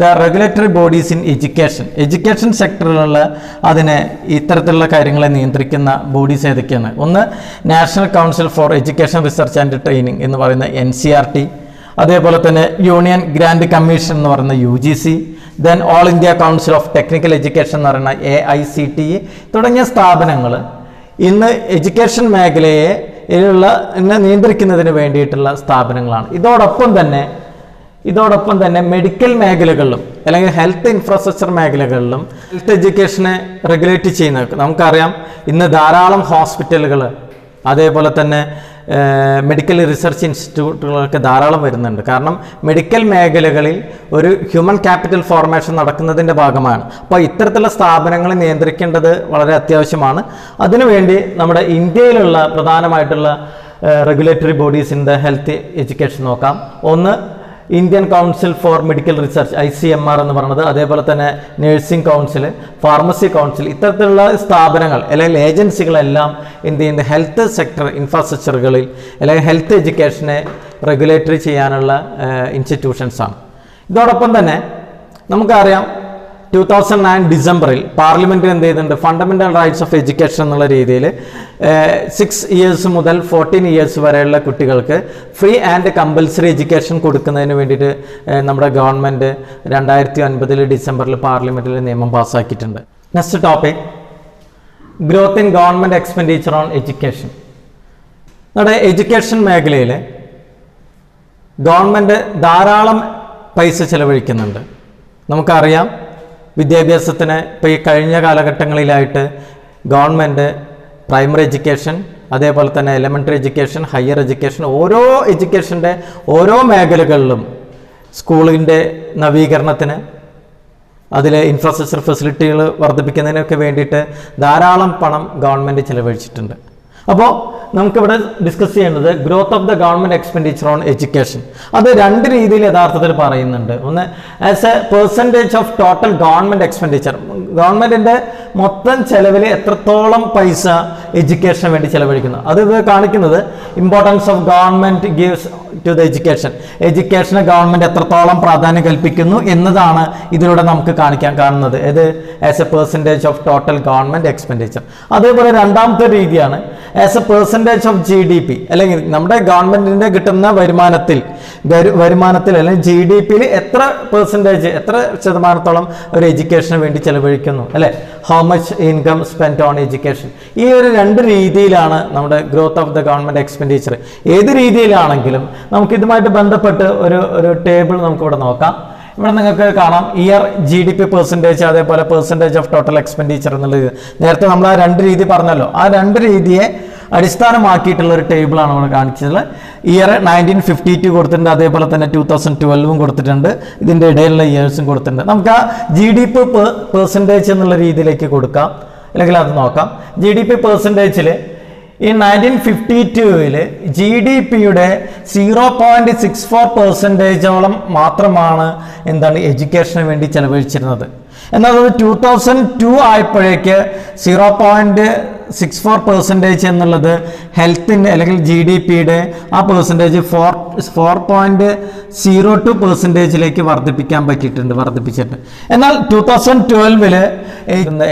Speaker 1: the regulatory bodies in education സെക്ടറിലുള്ള അതിനെ ഇത്തരത്തിലുള്ള കാര്യങ്ങളെ നിയന്ത്രിക്കുന്ന ബോഡീസ് ഏതൊക്കെയാണ്? ഒന്ന്, national council for education research and training എന്ന് പറയുന്ന NCERT, അതേപോലെ തന്നെ യൂണിയൻ ഗ്രാൻഡ് കമ്മീഷൻ എന്ന് പറയുന്ന UGC, then all India council of technical education എന്ന് പറയുന്ന AICTE തുടങ്ങിയ സ്ഥാപനങ്ങൾ ഇന്ന് എഡ്യൂക്കേഷൻ മേഖലയെ നിയന്ത്രിക്കുന്നതിന് വേണ്ടിയിട്ടുള്ള സ്ഥാപനങ്ങളാണ്. ഇതോടൊപ്പം തന്നെ മെഡിക്കൽ മേഖലകളിലും അല്ലെങ്കിൽ ഹെൽത്ത് ഇൻഫ്രാസ്ട്രക്ചർ മേഖലകളിലും ഹെൽത്ത് എഡ്യൂക്കേഷനെ റെഗുലേറ്റ് ചെയ്യുന്നത് നമുക്കറിയാം. ഇന്ന് ധാരാളം ഹോസ്പിറ്റലുകൾ അതേപോലെ തന്നെ മെഡിക്കൽ റിസർച്ച് ഇൻസ്റ്റിറ്റ്യൂട്ടുകളൊക്കെ ധാരാളം വരുന്നുണ്ട്. കാരണം മെഡിക്കൽ മേഖലകളിൽ ഒരു ഹ്യൂമൻ ക്യാപിറ്റൽ ഫോർമേഷൻ നടക്കുന്നതിൻ്റെ ഭാഗമാണ്. അപ്പോൾ ഇത്തരത്തിലുള്ള സ്ഥാപനങ്ങളെ നിയന്ത്രിക്കേണ്ടത് വളരെ അത്യാവശ്യമാണ്. അതിനുവേണ്ടി നമ്മുടെ ഇന്ത്യയിലുള്ള പ്രധാനമായിട്ടുള്ള റെഗുലേറ്ററി ബോഡീസിൻ്റെ ഹെൽത്ത് എഡ്യൂക്കേഷൻ നോക്കാം. ഒന്ന്, Indian council four medical research ICMR എന്ന് പറയുന്നത്, അതേപോലെ തന്നെ നഴ്സിംഗ് കൗൺസിൽ, ഫാർമസി കൗൺസിൽ, ഇത്തരത്തിലുള്ള സ്ഥാപനങ്ങൾ അല്ലെങ്കിൽ ഏജൻസികളെല്ലാം എന്ത് ചെയ്യുന്നത് ഹെൽത്ത് സെക്ടർ ഇൻഫ്രാസ്ട്രക്ചറുകളിൽ അല്ലെങ്കിൽ ഹെൽത്ത് എഡ്യൂക്കേഷനെ റെഗുലേറ്ററി ചെയ്യാനുള്ള ഇൻസ്റ്റിറ്റ്യൂഷൻസാണ്. ഇതോടൊപ്പം തന്നെ നമുക്കറിയാം 2009 ഡിസംബറിൽ പാർലമെൻറ്റ് എന്ത് ചെയ്യുന്നുണ്ട്, ഫണ്ടമെൻ്റൽ റൈറ്റ്സ് ഓഫ് എഡ്യൂക്കേഷൻ എന്നുള്ള രീതിയിൽ 6 ഇയേഴ്സ് മുതൽ 14 ഇയേഴ്സ് വരെയുള്ള കുട്ടികൾക്ക് ഫ്രീ ആൻഡ് കമ്പൽസറി എഡ്യൂക്കേഷൻ കൊടുക്കുന്നതിന് വേണ്ടിയിട്ട് നമ്മുടെ ഗവൺമെൻറ് 2009 ഡിസംബറിൽ പാർലമെൻറ്റിൽ നിയമം പാസ്സാക്കിയിട്ടുണ്ട്. Next topic, growth in government expenditure on education. നമ്മുടെ എഡ്യൂക്കേഷൻ മേഖലയിൽ ഗവൺമെൻറ് ധാരാളം പൈസ ചെലവഴിക്കുന്നുണ്ട്. നമുക്കറിയാം, വിദ്യാഭ്യാസത്തിന് ഇപ്പോൾ ഈ കഴിഞ്ഞ കാലഘട്ടങ്ങളിലായിട്ട് ഗവൺമെൻറ് പ്രൈമറി എഡ്യൂക്കേഷൻ, അതേപോലെ തന്നെ എലിമെൻ്ററി എഡ്യൂക്കേഷൻ, ഹയർ എഡ്യൂക്കേഷൻ, ഓരോ എഡ്യൂക്കേഷൻ്റെ ഓരോ മേഖലകളിലും സ്കൂളിൻ്റെ നവീകരണത്തിന്, അതിലെ ഇൻഫ്രാസ്ട്രക്ചർ ഫെസിലിറ്റികൾ വർദ്ധിപ്പിക്കുന്നതിനൊക്കെ വേണ്ടിയിട്ട് ധാരാളം പണം ഗവൺമെൻറ് ചെലവഴിച്ചിട്ടുണ്ട്. അപ്പോൾ നമുക്കിവിടെ ഡിസ്കസ് ചെയ്യേണ്ടത് growth of the government expenditure on education. അത് രണ്ട് രീതിയിൽ യഥാർത്ഥത്തിൽ പറയുന്നുണ്ട്. ഒന്ന്, as A percentage of total government expenditure, ഗവൺമെൻറ്റിൻ്റെ മൊത്തം ചെലവിൽ എത്രത്തോളം പൈസ എഡ്യൂക്കേഷന് വേണ്ടി ചെലവഴിക്കുന്നു. അത് കാണിക്കുന്നത് importance of government gives to the education, education government എത്രത്തോളം പ്രാധാന്യം കൽപ്പിക്കുന്നു എന്നതാണ് ഇതിലൂടെ നമുക്ക് കാണുന്നത്. ഇത് as A percentage of total government expenditure. അതേപോലെ രണ്ടാമത്തെ രീതിയാണ് as A percentage of GDP, അല്ലെങ്കിൽ നമ്മുടെ ഗവൺമെൻറ്റിൻ്റെ കിട്ടുന്ന വരുമാനത്തിൽ അല്ലെങ്കിൽ GDP-യിൽ എത്ര പെർസെൻറ്റേജ്, എത്ര ശതമാനത്തോളം ഒരു എഡ്യൂക്കേഷന് വേണ്ടി ചെലവഴിക്കുന്നു, അല്ലേ? How much income spend on education. ഈ ഒരു രണ്ട് രീതിയിലാണ് നമ്മുടെ growth of the government expenditure. ഏത് രീതിയിലാണെങ്കിലും നമുക്കിതുമായിട്ട് ബന്ധപ്പെട്ട് ഒരു ടേബിൾ നമുക്കിവിടെ നോക്കാം. ഇവിടെ നിങ്ങൾക്ക് കാണാം ഇയർ GDP പെർസെൻറ്റേജ്, അതേപോലെ പെർസെൻറ്റേജ് ഓഫ് ടോട്ടൽ എക്സ്പെൻഡിച്ചർ എന്നുള്ളത്. നേരത്തെ നമ്മൾ ആ രണ്ട് രീതി പറഞ്ഞല്ലോ, ആ രണ്ട് രീതിയെ അടിസ്ഥാനമാക്കിയിട്ടുള്ള ഒരു ടേബിളാണ് നമ്മൾ കാണിച്ചത്. ഇയർ 1952 കൊടുത്തിട്ടുണ്ട്, അതേപോലെ തന്നെ 2012 കൊടുത്തിട്ടുണ്ട്, ഇതിൻ്റെ ഇടയിലുള്ള ഇയേഴ്സും കൊടുത്തിട്ടുണ്ട്. നമുക്ക് ആ GDP പെർസെൻറ്റേജ് എന്നുള്ള രീതിയിലേക്ക് കൊടുക്കാം, അല്ലെങ്കിൽ അത് നോക്കാം. GDP പെർസെൻറ്റേജിൽ ഈ 1952 GDP-യുടെ 0.64% മാത്രമാണ് എഡ്യൂക്കേഷന് വേണ്ടി ചെലവഴിച്ചിരുന്നത്. എന്നാൽ അത് 2002 ആയപ്പോഴേക്ക് 0.64% എന്നുള്ളത് ഹെൽത്തിൻ്റെ അല്ലെങ്കിൽ GDP-യുടെ ആ പെർസെൻറ്റേജ് 4.02%-ലേക്ക് വർദ്ധിപ്പിച്ചിട്ടുണ്ട്. എന്നാൽ 2012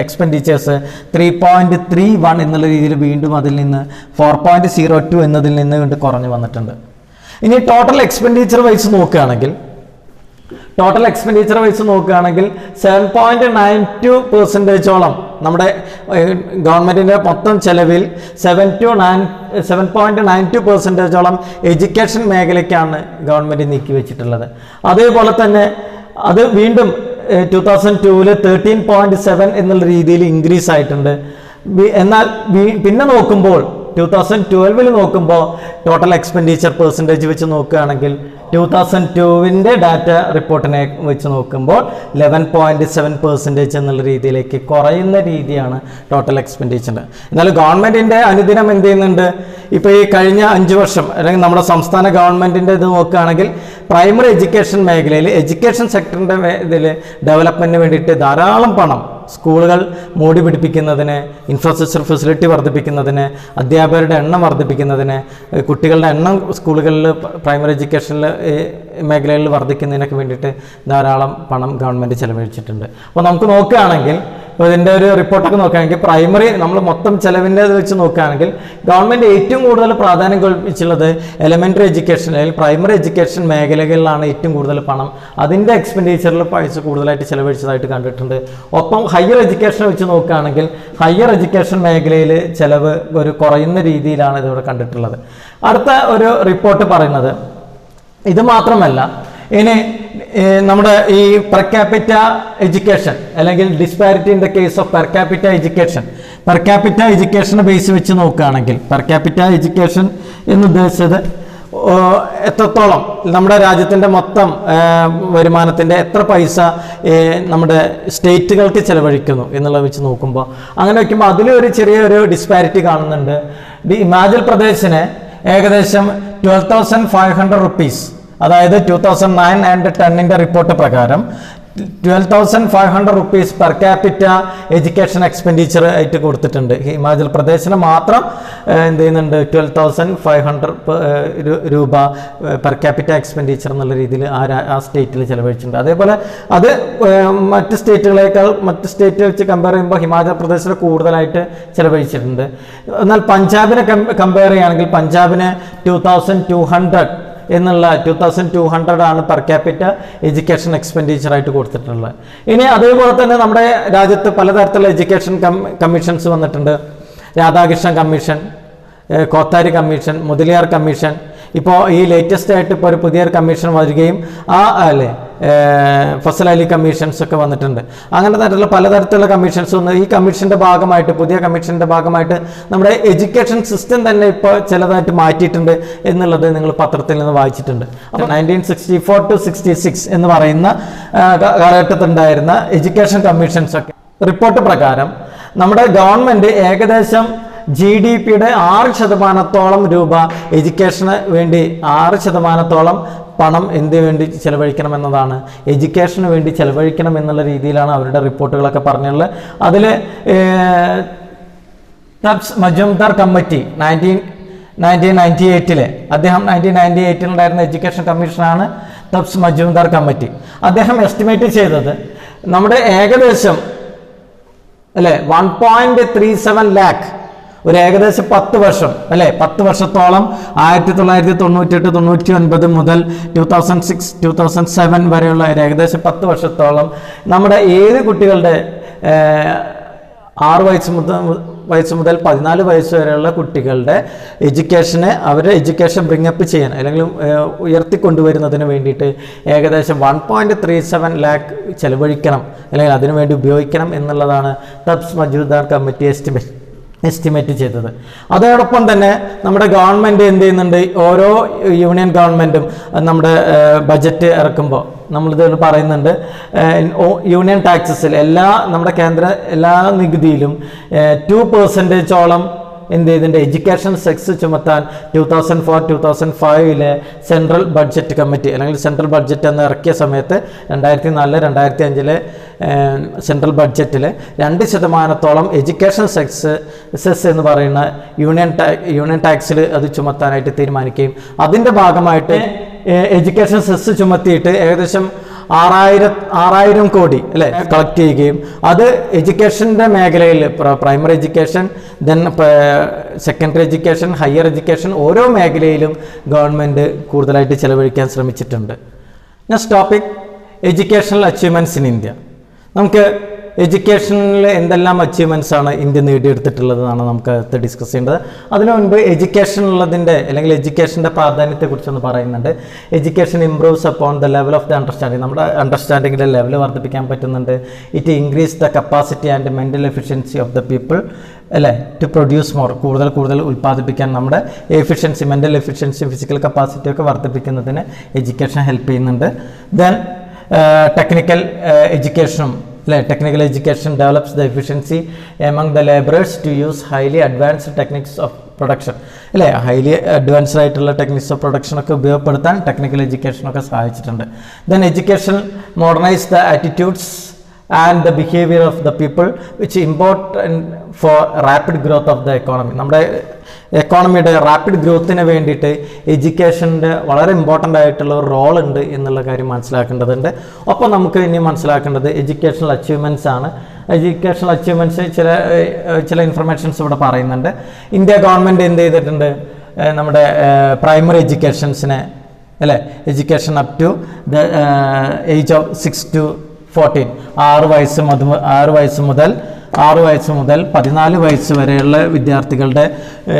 Speaker 1: എക്സ്പെൻഡിച്ചേഴ്സ് 3.31 എന്നുള്ള രീതിയിൽ വീണ്ടും അതിൽ നിന്ന് 4.02 എന്നതിൽ നിന്ന് വീണ്ടും കുറഞ്ഞു വന്നിട്ടുണ്ട്. ഇനി ടോട്ടൽ എക്സ്പെൻഡിച്ചർ വൈസ് നോക്കുകയാണെങ്കിൽ 7.92%-ഓളം നമ്മുടെ ഗവൺമെൻറ്റിൻ്റെ മൊത്തം ചെലവിൽ 7.92%-ഓളം എഡ്യൂക്കേഷൻ മേഖലയ്ക്കാണ് ഗവൺമെൻറ് നീക്കി വെച്ചിട്ടുള്ളത്. അതേപോലെ തന്നെ അത് വീണ്ടും 2002 13.7 എന്നുള്ള രീതിയിൽ ഇൻക്രീസ് ആയിട്ടുണ്ട്. എന്നാൽ പിന്നെ നോക്കുമ്പോൾ 2012 നോക്കുമ്പോൾ ടോട്ടൽ എക്സ്പെൻഡിച്ചർ പെർസെൻറ്റേജ് വെച്ച് നോക്കുകയാണെങ്കിൽ 2002 ഡാറ്റ റിപ്പോർട്ടിനെ വെച്ച് നോക്കുമ്പോൾ 11.7% എന്നുള്ള രീതിയിലേക്ക് കുറയുന്ന രീതിയാണ് ടോട്ടൽ എക്സ്പെൻഡിച്ചർ. എന്നാൽ ഗവൺമെൻറ്റിൻ്റെ അനുദിനം എന്ത് ചെയ്യുന്നുണ്ട്, ഇപ്പോൾ ഈ കഴിഞ്ഞ 5 വർഷം അല്ലെങ്കിൽ നമ്മുടെ സംസ്ഥാന ഗവൺമെൻറ്റിൻ്റെ ഇത് നോക്കുകയാണെങ്കിൽ പ്രൈമറി എഡ്യൂക്കേഷൻ മേഖലയിൽ എഡ്യൂക്കേഷൻ സെക്ടറിൻ്റെ ഇതിൽ ഡെവലപ്മെൻറ്റിന് വേണ്ടിയിട്ട് ധാരാളം പണം സ്കൂളുകൾ മോടി പിടിപ്പിക്കുന്നതിന്, ഇൻഫ്രാസ്ട്രക്ചർ ഫെസിലിറ്റി വർദ്ധിപ്പിക്കുന്നതിന്, അധ്യാപകരുടെ എണ്ണം വർദ്ധിപ്പിക്കുന്നതിന്, കുട്ടികളുടെ എണ്ണം സ്കൂളുകളിൽ പ്രൈമറി എഡ്യൂക്കേഷനിൽ മേഖലകളിൽ വർദ്ധിക്കുന്നതിനൊക്കെ വേണ്ടിയിട്ട് ധാരാളം പണം ഗവൺമെൻറ് ചെലവഴിച്ചിട്ടുണ്ട്. അപ്പോൾ നമുക്ക് നോക്കുകയാണെങ്കിൽ ഇപ്പോൾ ഇതിൻ്റെ ഒരു റിപ്പോർട്ടൊക്കെ നോക്കുകയാണെങ്കിൽ പ്രൈമറി നമ്മൾ മൊത്തം ചെലവിൻ്റെ വെച്ച് നോക്കുകയാണെങ്കിൽ ഗവൺമെൻറ് ഏറ്റവും കൂടുതൽ പ്രാധാന്യം കൽപ്പിച്ചുള്ളത് എലിമെൻ്ററി എഡ്യൂക്കേഷൻ അല്ലെങ്കിൽ പ്രൈമറി എഡ്യൂക്കേഷൻ മേഖലകളിലാണ് ഏറ്റവും കൂടുതൽ പണം അതിൻ്റെ എക്സ്പെൻഡിച്ചറിൽ പൈസ കൂടുതലായിട്ട് ചെലവഴിച്ചതായിട്ട് കണ്ടിട്ടുണ്ട്. ഒപ്പം ഹയർ എഡ്യൂക്കേഷൻ വെച്ച് നോക്കുകയാണെങ്കിൽ ഹയർ എഡ്യൂക്കേഷൻ മേഖലയിൽ ചെലവ് ഒരു കുറയുന്ന രീതിയിലാണ് ഇതിവിടെ കണ്ടിട്ടുള്ളത്. അടുത്ത ഒരു റിപ്പോർട്ട് പറയുന്നത് ഇത് മാത്രമല്ല, ഇനി നമ്മുടെ ഈ പെർ ക്യാപിറ്റ എഡ്യൂക്കേഷൻ അല്ലെങ്കിൽ disparity in the case of per capita എഡ്യൂക്കേഷനെ ബേസ് വെച്ച് നോക്കുകയാണെങ്കിൽ പെർ ക്യാപിറ്റ എഡ്യൂക്കേഷൻ എന്ന് ഉദ്ദേശിച്ചത് എത്രത്തോളം നമ്മുടെ രാജ്യത്തിൻ്റെ മൊത്തം വരുമാനത്തിൻ്റെ എത്ര പൈസ നമ്മുടെ സ്റ്റേറ്റുകൾക്ക് ചെലവഴിക്കുന്നു എന്നുള്ളത് വെച്ച് നോക്കുമ്പോൾ അങ്ങനെ വയ്ക്കുമ്പോൾ അതിലൊരു ചെറിയൊരു ഡിസ്പാരിറ്റി കാണുന്നുണ്ട്. ഹിമാചൽ പ്രദേശിന് ഏകദേശം 12,500 rupees, അതായത് 2009 and 10 റിപ്പോർട്ട് പ്രകാരം 12,500 rupees per capita education expenditure ആയിട്ട് കൊടുത്തിട്ടുണ്ട്. ഹിമാചൽ പ്രദേശിന് മാത്രം എന്ത് ചെയ്യുന്നുണ്ട്, 12,500 രൂപ പെർ ക്യാപിറ്റ എക്സ്പെൻഡിച്ചർ എന്നുള്ള രീതിയിൽ ആ സ്റ്റേറ്റിൽ ചിലവഴിച്ചിട്ടുണ്ട്. അതേപോലെ അത് മറ്റ് സ്റ്റേറ്റുകളേക്കാൾ മറ്റ് സ്റ്റേറ്റ് വെച്ച് കമ്പയർ ചെയ്യുമ്പോൾ ഹിമാചൽ പ്രദേശിൽ കൂടുതലായിട്ട് ചിലവഴിച്ചിട്ടുണ്ട്. എന്നാൽ പഞ്ചാബിനെ കമ്പയർ ചെയ്യുകയാണെങ്കിൽ പഞ്ചാബിന് 2,200 എന്നുള്ള 2,200 ആണ് പെർ ക്യാപിറ്റ എഡ്യൂക്കേഷൻ എക്സ്പെൻഡിച്ചർ ആയിട്ട് കൊടുത്തിട്ടുള്ളത്. ഇനി അതേപോലെ തന്നെ നമ്മുടെ രാജ്യത്ത് പലതരത്തിലുള്ള എഡ്യൂക്കേഷൻ കമ്മീഷൻസ് വന്നിട്ടുണ്ട്. Radhakrishnan commission, Kothari commission, Mudaliar commission. ഇപ്പോൾ ഈ ലേറ്റസ്റ്റ് ആയിട്ട് ഇപ്പോൾ ഒരു പുതിയൊരു കമ്മീഷൻ വരികയും അല്ലേ ഫസൽ അലി കമ്മീഷൻസ് ഒക്കെ വന്നിട്ടുണ്ട്. അങ്ങനെ തരത്തിലുള്ള പലതരത്തിലുള്ള കമ്മീഷൻസ് വന്ന് ഈ കമ്മീഷൻ്റെ ഭാഗമായിട്ട് പുതിയ കമ്മീഷൻ്റെ ഭാഗമായിട്ട് നമ്മുടെ എഡ്യൂക്കേഷൻ സിസ്റ്റം തന്നെ ഇപ്പോൾ ചിലതായിട്ട് മാറ്റിയിട്ടുണ്ട് എന്നുള്ളത് നിങ്ങൾ പത്രത്തിൽ നിന്ന് വായിച്ചിട്ടുണ്ട്. അപ്പോൾ 1964 to 66 എന്ന് പറയുന്ന കാലഘട്ടത്തിലുണ്ടായിരുന്ന എഡ്യൂക്കേഷൻ കമ്മീഷൻസ് ഒക്കെ റിപ്പോർട്ട് പ്രകാരം നമ്മുടെ ഗവൺമെൻറ് ഏകദേശം GDPയുടെ 6% രൂപ എഡ്യൂക്കേഷന് വേണ്ടി 6% പണം എന്തിനു വേണ്ടി ചെലവഴിക്കണമെന്നതാണ്, എഡ്യൂക്കേഷന് വേണ്ടി ചെലവഴിക്കണം എന്നുള്ള രീതിയിലാണ് അവരുടെ റിപ്പോർട്ടുകളൊക്കെ പറഞ്ഞുള്ളത്. അതിൽ തബ്സ് മജുംദാർ കമ്മിറ്റി 1998 അദ്ദേഹം 1998 ഉണ്ടായിരുന്ന എഡ്യൂക്കേഷൻ കമ്മീഷനാണ് തബ്സ് മജുംദാർ കമ്മിറ്റി. അദ്ദേഹം എസ്റ്റിമേറ്റ് ചെയ്തത് നമ്മുടെ ഏകദേശം അല്ലേ 1.37 ലാക്ക് ഒരു ഏകദേശം 10 വർഷം അല്ലേ 10 വർഷത്തോളം 1998-99 മുതൽ 2006-2007 വരെയുള്ള ഏകദേശം 10 വർഷത്തോളം നമ്മുടെ ഏത് കുട്ടികളുടെ 6 വയസ്സ് മുതൽ 14 വയസ്സ് വരെയുള്ള കുട്ടികളുടെ എഡ്യൂക്കേഷന് അവരുടെ എഡ്യൂക്കേഷൻ ബ്രിങ്ങപ്പ് ചെയ്യാൻ അല്ലെങ്കിൽ ഉയർത്തിക്കൊണ്ടുവരുന്നതിന് വേണ്ടിയിട്ട് ഏകദേശം 1.37 ലാക്ക് ചെലവഴിക്കണം അല്ലെങ്കിൽ അതിനുവേണ്ടി ഉപയോഗിക്കണം എന്നുള്ളതാണ് തബ്സ് മജുംദാർ കമ്മിറ്റി എസ്റ്റിമേറ്റ് ചെയ്തത്. അതോടൊപ്പം തന്നെ നമ്മുടെ ഗവൺമെൻറ് എന്ത് ചെയ്യുന്നുണ്ട്, ഓരോ യൂണിയൻ ഗവൺമെൻറ്റും നമ്മുടെ ബജറ്റ് ഇറക്കുമ്പോൾ നമ്മളിത് പറയുന്നുണ്ട് യൂണിയൻ ടാക്സസിൽ നമ്മുടെ എല്ലാ നികുതിയിലും 2% എന്ത് ചെയ്തിട്ടുണ്ട് എഡ്യൂക്കേഷൻ സെക്സ് ചുമത്താൻ 2004-2005 സെൻട്രൽ ബഡ്ജറ്റ് കമ്മിറ്റി അല്ലെങ്കിൽ സെൻട്രൽ ബഡ്ജറ്റ് എന്ന് ഇറക്കിയ സമയത്ത് 2004-2005 സെൻട്രൽ ബഡ്ജറ്റിൽ 2% എഡ്യൂക്കേഷൻ സെസ് എന്ന് പറയുന്ന യൂണിയൻ ടാക്സിൽ അത് ചുമത്താനായിട്ട് തീരുമാനിക്കുകയും അതിൻ്റെ ഭാഗമായിട്ട് എഡ്യൂക്കേഷൻ സെസ് ചുമത്തിയിട്ട് ഏകദേശം 6,000 കോടി അല്ലേ കളക്ട് ചെയ്യുകയും അത് എഡ്യൂക്കേഷൻ്റെ മേഖലയിൽ primary education then secondary education higher education ഓരോ മേഖലയിലും ഗവൺമെൻറ് കൂടുതലായിട്ട് ചെലവഴിക്കാൻ ശ്രമിച്ചിട്ടുണ്ട്. Next topic educational achievements in India. നമുക്ക് എഡ്യൂക്കേഷനിൽ എന്തെല്ലാം അച്ചീവ്മെൻറ്റ്സ് ആണ് ഇന്ത്യ നേടിയെടുത്തിട്ടുള്ളതെന്നാണ് നമുക്ക് ഡിസ്കസ് ചെയ്യേണ്ടത്. അതിനു മുൻപ് എഡ്യൂക്കേഷനുള്ളതിൻ്റെ അല്ലെങ്കിൽ എഡ്യൂക്കേഷൻ്റെ പ്രാധാന്യത്തെക്കുറിച്ചൊന്ന് പറയുന്നുണ്ട്. Education improves upon the level of the understanding. നമ്മുടെ അണ്ടർസ്റ്റാൻഡിങ്ങിൻ്റെ ലെവൽ വർദ്ധിപ്പിക്കാൻ പറ്റുന്നുണ്ട്. It increase the capacity and mental efficiency of the people അല്ലേ ടു പ്രൊഡ്യൂസ് മോർ. കൂടുതൽ ഉൽപ്പാദിപ്പിക്കാൻ നമ്മുടെ efficiency mental efficiency physical capacity ഒക്കെ വർദ്ധിപ്പിക്കുന്നതിന് എഡ്യൂക്കേഷൻ ഹെൽപ്പ് ചെയ്യുന്നുണ്ട്. ദെൻ ടെക്നിക്കൽ എഡ്യൂക്കേഷനും technical education develops the efficiency among the laborers to use highly advanced techniques of production. അല്ലേ highly advanced ആയിട്ടുള്ള ടെക്നിക്സ് ഓഫ് പ്രൊഡക്ഷൻ ഒക്കെ ഉപയോഗപ്പെടുത്താൻ ടെക്നിക്കൽ എഡ്യൂക്കേഷൻ ഒക്കെ സഹായിച്ചിട്ടുണ്ട്. Then education modernise the attitudes and the behaviour of the people which important for rapid growth of the economy. നമ്മുടെ എക്കോണമിയുടെ rapid ഗ്രോത്തിന് വേണ്ടിയിട്ട് എഡ്യൂക്കേഷൻ്റെ വളരെ important ആയിട്ടുള്ള ഒരു റോൾ ഉണ്ട് എന്നുള്ള കാര്യം മനസ്സിലാക്കേണ്ടതുണ്ട്. ഒപ്പം നമുക്ക് ഇനി മനസ്സിലാക്കേണ്ടത് എഡ്യൂക്കേഷണൽ അച്ചീവ്മെൻറ്റ്സ് ആണ്. എഡ്യൂക്കേഷണൽ അച്ചീവ്മെൻറ്റ്സ് ചില ഇൻഫർമേഷൻസ് ഇവിടെ പറയുന്നുണ്ട്. ഇന്ത്യ ഗവൺമെൻറ് എന്ത് ചെയ്തിട്ടുണ്ട്, നമ്മുടെ പ്രൈമറി എഡ്യൂക്കേഷൻസിനെ അല്ലേ education up to the age of 6 to 14 6 വയസ്സ് മുതൽ 14 വയസ്സ് വരെയുള്ള വിദ്യാർത്ഥികളുടെ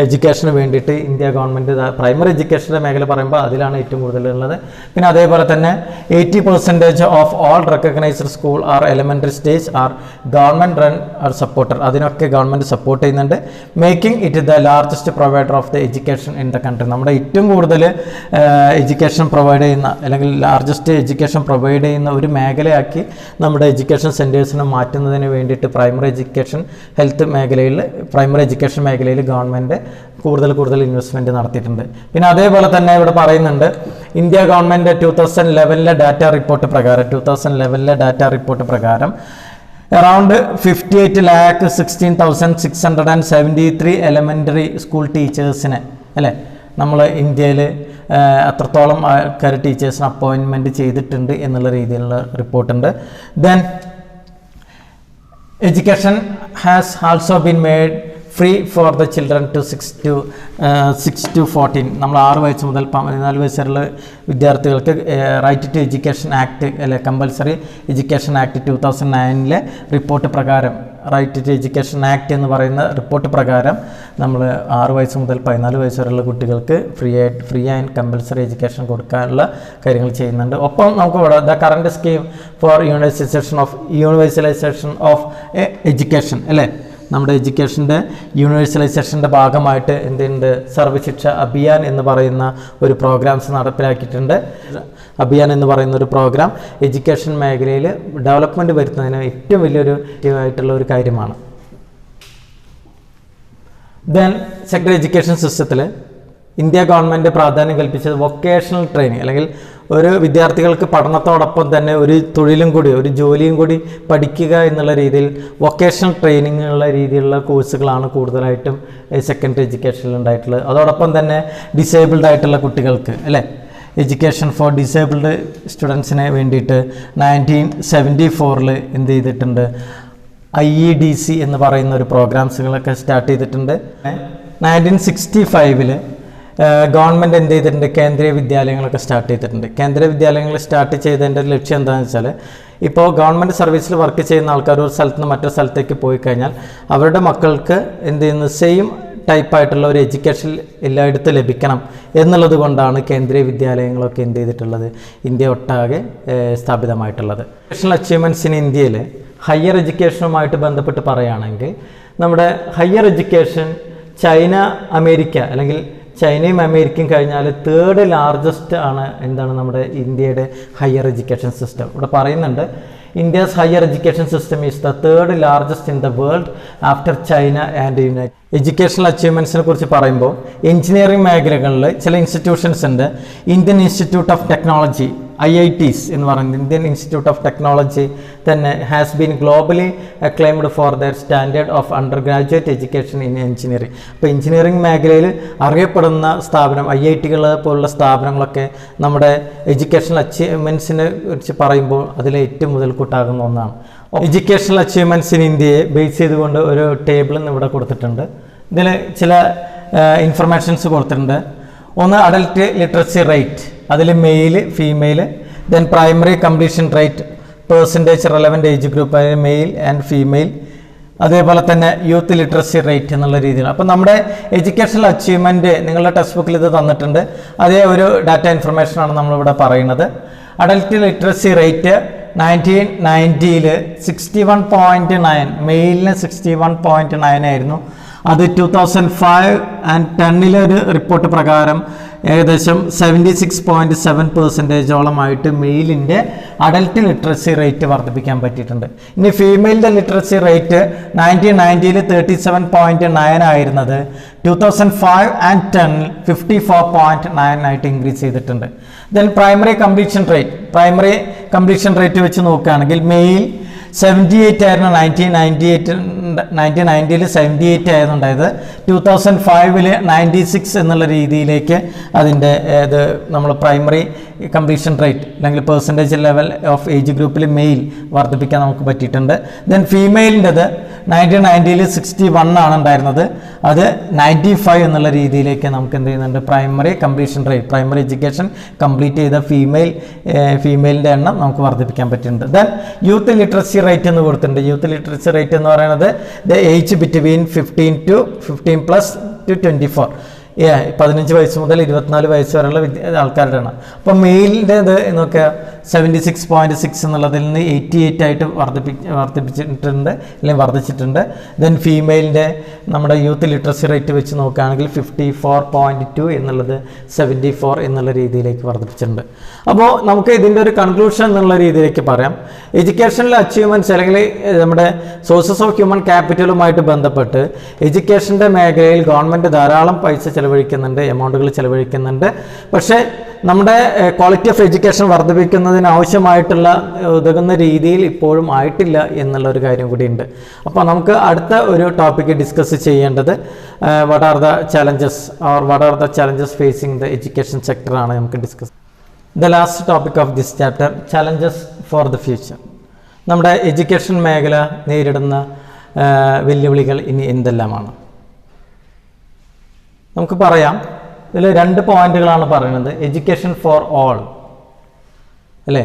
Speaker 1: എഡ്യൂക്കേഷന് വേണ്ടിയിട്ട് ഇന്ത്യ ഗവൺമെൻറ് പ്രൈമറി എഡ്യൂക്കേഷൻ്റെ മേഖല പറയുമ്പോൾ അതിലാണ് ഏറ്റവും കൂടുതലുള്ളത്. പിന്നെ അതേപോലെ തന്നെ 80% of all recognised school are elementary stage are government run or supported. അതിനൊക്കെ ഗവൺമെൻറ് സപ്പോർട്ട് ചെയ്യുന്നുണ്ട്. Making it the largest provider of the education in the country. നമ്മുടെ ഏറ്റവും കൂടുതൽ എഡ്യൂക്കേഷൻ പ്രൊവൈഡ് ചെയ്യുന്ന അല്ലെങ്കിൽ ലാർജസ്റ്റ് എഡ്യൂക്കേഷൻ പ്രൊവൈഡ് ചെയ്യുന്ന ഒരു മേഖലയാക്കി നമ്മുടെ എഡ്യൂക്കേഷൻ സെൻറ്റേഴ്സിനെ മാറ്റുന്നതിന് വേണ്ടിയിട്ട് പ്രൈമറി എഡ്യൂക്കേഷൻ ഹെൽത്ത് മേഖലയിൽ പ്രൈമറി എഡ്യൂക്കേഷൻ മേഖലയിൽ ഗവൺമെൻറ് കൂടുതൽ ഇൻവെസ്റ്റ്മെൻറ്റ് നടത്തിയിട്ടുണ്ട്. പിന്നെ അതേപോലെ തന്നെ ഇവിടെ പറയുന്നുണ്ട് ഇന്ത്യ ഗവൺമെൻറ് 2011 ഡാറ്റ റിപ്പോർട്ട് പ്രകാരം അറൗണ്ട് 58,16,673 എലമെൻ്ററി സ്കൂൾ ടീച്ചേഴ്സിനെ അല്ലേ നമ്മൾ ഇന്ത്യയിൽ അത്രത്തോളം ആൾക്കാർ ടീച്ചേഴ്സിന് അപ്പോയിൻമെൻറ്റ് ചെയ്തിട്ടുണ്ട് എന്നുള്ള രീതിയിലുള്ള റിപ്പോർട്ടുണ്ട്. Then education has also been made free for the children to 6 to 14. നമ്മൾ 6 വയസ്സ് മുതൽ 14 വയസ്സ് വരെയുള്ള വിദ്യാർത്ഥികൾക്ക് റൈറ്റ് ടു എഡ്യൂക്കേഷൻ ആക്ട് അല്ലെ കമ്പൽസറി എഡ്യൂക്കേഷൻ ആക്ട് 2009 റിപ്പോർട്ട് പ്രകാരം റൈറ്റ് ടു എഡ്യൂക്കേഷൻ ആക്ട് എന്ന് പറയുന്ന റിപ്പോർട്ട് പ്രകാരം നമ്മൾ 6 വയസ്സ് മുതൽ 14 വയസ്സ് വരെയുള്ള കുട്ടികൾക്ക് ഫ്രീ ആൻഡ് കമ്പൽസറി എഡ്യൂക്കേഷൻ കൊടുക്കാനുള്ള കാര്യങ്ങൾ ചെയ്യുന്നുണ്ട്. ഒപ്പം നമുക്ക് ഇവിടെ the current scheme for universalisation of education അല്ലേ നമ്മുടെ എഡ്യൂക്കേഷൻ്റെ യൂണിവേഴ്സലൈസേഷൻ്റെ ഭാഗമായിട്ട് എന്തുണ്ട് സർവശിക്ഷ അഭിയാൻ എന്ന് പറയുന്ന ഒരു പ്രോഗ്രാംസ് നടപ്പിലാക്കിയിട്ടുണ്ട്. അഭിയാൻ എന്ന് പറയുന്ന ഒരു പ്രോഗ്രാം എഡ്യൂക്കേഷൻ മേഖലയിൽ ഡെവലപ്മെൻറ്റ് വരുത്തുന്നതിന് ഏറ്റവും വലിയൊരു ആയിട്ടുള്ള ഒരു കാര്യമാണ്. ദെൻ സെക്കൻഡറി എഡ്യൂക്കേഷൻ സിസ്റ്റത്തിൽ ഇന്ത്യ ഗവൺമെൻറ് പ്രാധാന്യം കൽപ്പിച്ചത് വൊക്കേഷണൽ ട്രെയിനിങ് അല്ലെങ്കിൽ ഒരു വിദ്യാർത്ഥികൾക്ക് പഠനത്തോടൊപ്പം തന്നെ ഒരു തൊഴിലും കൂടി ഒരു ജോലിയും കൂടി പഠിക്കുക എന്നുള്ള രീതിയിൽ വൊക്കേഷണൽ ട്രെയിനിങ് ഉള്ള രീതിയിലുള്ള കോഴ്സുകളാണ് കൂടുതലായിട്ടും സെക്കൻഡറി എഡ്യൂക്കേഷനിൽ ഉണ്ടായിട്ടുള്ളത്. അതോടൊപ്പം തന്നെ ഡിസേബിൾഡ് ആയിട്ടുള്ള കുട്ടികൾക്ക് അല്ലേ എഡ്യൂക്കേഷൻ ഫോർ ഡിസേബിൾഡ് സ്റ്റുഡൻസിന് വേണ്ടിയിട്ട് 1974 എന്ത് ചെയ്തിട്ടുണ്ട് IEDC എന്ന് പറയുന്ന ഒരു പ്രോഗ്രാംസുകളൊക്കെ സ്റ്റാർട്ട് ചെയ്തിട്ടുണ്ട്. 1965 ഗവൺമെൻറ് എന്ത് ചെയ്തിട്ടുണ്ട് കേന്ദ്രീയ വിദ്യാലയങ്ങളൊക്കെ സ്റ്റാർട്ട് ചെയ്തിട്ടുണ്ട്. കേന്ദ്രീയ വിദ്യാലയങ്ങൾ സ്റ്റാർട്ട് ചെയ്തതിൻ്റെ ലക്ഷ്യം എന്താണെന്ന് വെച്ചാൽ ഇപ്പോൾ ഗവൺമെൻറ് സർവീസിൽ വർക്ക് ചെയ്യുന്ന ആൾക്കാർ ഒരു സ്ഥലത്ത് നിന്ന് മറ്റൊരു സ്ഥലത്തേക്ക് പോയി കഴിഞ്ഞാൽ അവരുടെ മക്കൾക്ക് എന്ത് ചെയ്യുന്നു സെയിം ടൈപ്പായിട്ടുള്ള ഒരു എഡ്യൂക്കേഷൻ എല്ലായിടത്തും ലഭിക്കണം എന്നുള്ളത് കൊണ്ടാണ് കേന്ദ്രീയ വിദ്യാലയങ്ങളൊക്കെ എന്ത് ചെയ്തിട്ടുള്ളത് ഇന്ത്യ ഒട്ടാകെ സ്ഥാപിതമായിട്ടുള്ളത്. നാഷണൽ അച്ചീവ്മെൻറ്റ്സ് ഇൻ ഇന്ത്യയിൽ ഹയർ എഡ്യൂക്കേഷനുമായിട്ട് ബന്ധപ്പെട്ട് പറയുകയാണെങ്കിൽ നമ്മുടെ ഹയർ എഡ്യൂക്കേഷൻ ചൈന അമേരിക്ക അല്ലെങ്കിൽ ചൈനയും അമേരിക്കയും കഴിഞ്ഞാൽ 3rd ലാർജസ്റ്റ് ആണ് എന്താണ് നമ്മുടെ ഇന്ത്യയുടെ ഹയർ എഡ്യൂക്കേഷൻ സിസ്റ്റം. ഇവിടെ പറയുന്നുണ്ട് India's higher education system is the 3rd largest in the world after China and United. Educational അച്ചീവ്മെൻറ്റ്സിനെ കുറിച്ച് പറയുമ്പോൾ എഞ്ചിനീയറിംഗ് മേഖലകളിൽ ചില ഇൻസ്റ്റിറ്റ്യൂഷൻസ് ഉണ്ട്. Indian institute of technology IITs എന്ന് പറയുന്നത് ഇന്ത്യൻ ഇൻസ്റ്റിറ്റ്യൂട്ട് ഓഫ് ടെക്നോളജി തന്നെ has been globally acclaimed for their standard of undergraduate education in engineering. അപ്പോൾ എഞ്ചിനീയറിംഗ് മേഖലയിൽ അറിയപ്പെടുന്ന സ്ഥാപനം IITകൾ പോലുള്ള സ്ഥാപനങ്ങളൊക്കെ നമ്മുടെ എഡ്യൂക്കേഷണൽ അച്ചീവ്മെൻറ്റ്സിനെ കുറിച്ച് പറയുമ്പോൾ അതിലെ ഏറ്റവും മുതൽക്കൂട്ടാകുന്ന ഒന്നാണ്. എഡ്യൂക്കേഷണൽ അച്ചീവ്മെൻറ്റ്സ് ഇൻ ഇന്ത്യയെ ബേസ് ചെയ്തുകൊണ്ട് ഒരു ടേബിൾ ഇവിടെ കൊടുത്തിട്ടുണ്ട്. ഇതിൽ ചില ഇൻഫർമേഷൻസ് കൊടുത്തിട്ടുണ്ട്. ഒന്ന് അഡൽട്ട് ലിറ്ററസി റേറ്റ്, അതിൽ male female. Then primary completion rate percentage relevant age group male and female. അതേപോലെ തന്നെ യൂത്ത് ലിറ്ററസി റേറ്റ് എന്നുള്ള രീതിയിൽ. അപ്പോൾ നമ്മുടെ എഡ്യൂക്കേഷണൽ അച്ചീവ്മെൻറ്റ് നിങ്ങളുടെ ടെക്സ്റ്റ് ബുക്കിൽ ഇത് തന്നിട്ടുണ്ട്. അതേ ഒരു ഡാറ്റ ഇൻഫർമേഷനാണ് നമ്മളിവിടെ പറയുന്നത്. അഡൽട്ട് ലിറ്ററസി റേറ്റ് 1990 61.9, മെയിലിന് 61.9 ആയിരുന്നു. അത് 2005 and 10 ഒരു റിപ്പോർട്ട് പ്രകാരം ഏകദേശം 76.7% മെയിലിൻ്റെ അഡൽട്ട് ലിറ്ററസി റേറ്റ് വർദ്ധിപ്പിക്കാൻ പറ്റിയിട്ടുണ്ട്. ഇനി ഫീമെയിലിൻ്റെ ലിറ്ററസി റേറ്റ് 1990 37.9 ആയിരുന്നത് 2005 and 10 54.9 ആയിട്ട് ഇൻക്രീസ് ചെയ്തിട്ടുണ്ട്. ദെൻ പ്രൈമറി കംപ്ലീഷൻ റേറ്റ് വെച്ച് നോക്കുകയാണെങ്കിൽ മെയിൽ 78 ആയിരുന്നു 1990 78 ആയിരുന്നു ഉണ്ടായത്. 2005 96 എന്നുള്ള രീതിയിലേക്ക് അതിൻ്റെ ഇത് നമ്മൾ പ്രൈമറി കംപ്ലീഷൻ റേറ്റ് അല്ലെങ്കിൽ പെർസെൻറ്റേജ് ലെവൽ ഓഫ് ഏജ് ഗ്രൂപ്പിൽ മെയിൽ വർദ്ധിപ്പിക്കാൻ നമുക്ക് പറ്റിയിട്ടുണ്ട്. ദെൻ ഫീമെയിലിൻ്റെത് 1990 61 ആണ് ഉണ്ടായിരുന്നത്. അത് 95 എന്നുള്ള രീതിയിലേക്ക് നമുക്ക് എന്ത് ചെയ്യുന്നുണ്ട് primary completion rate primary education complete ചെയ്ത ഫീമെയിലിൻ്റെ എണ്ണം നമുക്ക് വർദ്ധിപ്പിക്കാൻ പറ്റിയിട്ടുണ്ട്. ദെൻ യൂത്ത് ലിറ്ററസി റേറ്റ് എന്ന് കൊടുത്തിട്ടുണ്ട്. യൂത്ത് ലിറ്ററസി റേറ്റ് എന്ന് പറയുന്നത് the age between 15 plus two 24 15 വയസ്സ് മുതൽ 24 വയസ്സ് വരെയുള്ള ആൾക്കാരുടെ ആണ്. അപ്പോൾ മെയിലിൻ്റെ ഇത് നോക്കുക 76.6 എന്നുള്ളതിൽ നിന്ന് 88 ആയിട്ട് വർദ്ധിപ്പിച്ചിട്ടുണ്ട് അല്ലെങ്കിൽ വർദ്ധിച്ചിട്ടുണ്ട്. ദെൻ ഫീമെയിലിൻ്റെ നമ്മുടെ യൂത്ത് ലിറ്ററസി റേറ്റ് വെച്ച് നോക്കുകയാണെങ്കിൽ 54.2 എന്നുള്ളത് 74 എന്നുള്ള രീതിയിലേക്ക് വർദ്ധിപ്പിച്ചിട്ടുണ്ട്. അപ്പോൾ നമുക്ക് ഇതിൻ്റെ ഒരു കൺക്ലൂഷൻ എന്നുള്ള രീതിയിലേക്ക് പറയാം. എഡ്യൂക്കേഷനിലെ അച്ചീവ്മെൻറ്റ്സ് അല്ലെങ്കിൽ നമ്മുടെ സോഴ്സസ് ഓഫ് ഹ്യൂമൻ ക്യാപിറ്റലുമായിട്ട് ബന്ധപ്പെട്ട് എഡ്യൂക്കേഷൻ്റെ മേഖലയിൽ ഗവൺമെൻറ് ധാരാളം പൈസ ചെലവഴിക്കുന്നുണ്ട്, എമൗണ്ടുകൾ ചെലവഴിക്കുന്നുണ്ട്. പക്ഷേ നമ്മുടെ ക്വാളിറ്റി ഓഫ് എഡ്യൂക്കേഷൻ വർദ്ധിപ്പിക്കുന്നതിന് ആവശ്യമായിട്ടുള്ള ഉതകുന്ന രീതിയിൽ ഇപ്പോഴും ആയിട്ടില്ല എന്നുള്ളൊരു കാര്യം കൂടിയുണ്ട്. അപ്പോൾ നമുക്ക് അടുത്ത ഒരു ടോപ്പിക്ക് ഡിസ്കസ് ചെയ്യേണ്ടത് what are the challenges or what are the challenges phasing the education sector ആണ് നമുക്ക് discuss. The last topic of this chapter, challenges for the future. നമ്മുടെ എഡ്യൂക്കേഷൻ മേഖല നേരിടുന്ന വെല്ലുവിളികൾ ഇനി എന്തെല്ലാമാണ് നമുക്ക് പറയാം. ഇതിൽ 2 പോയിന്റുകളാണ് പറയുന്നത്. എഡ്യൂക്കേഷൻ ഫോർ ഓൾ, അല്ലേ,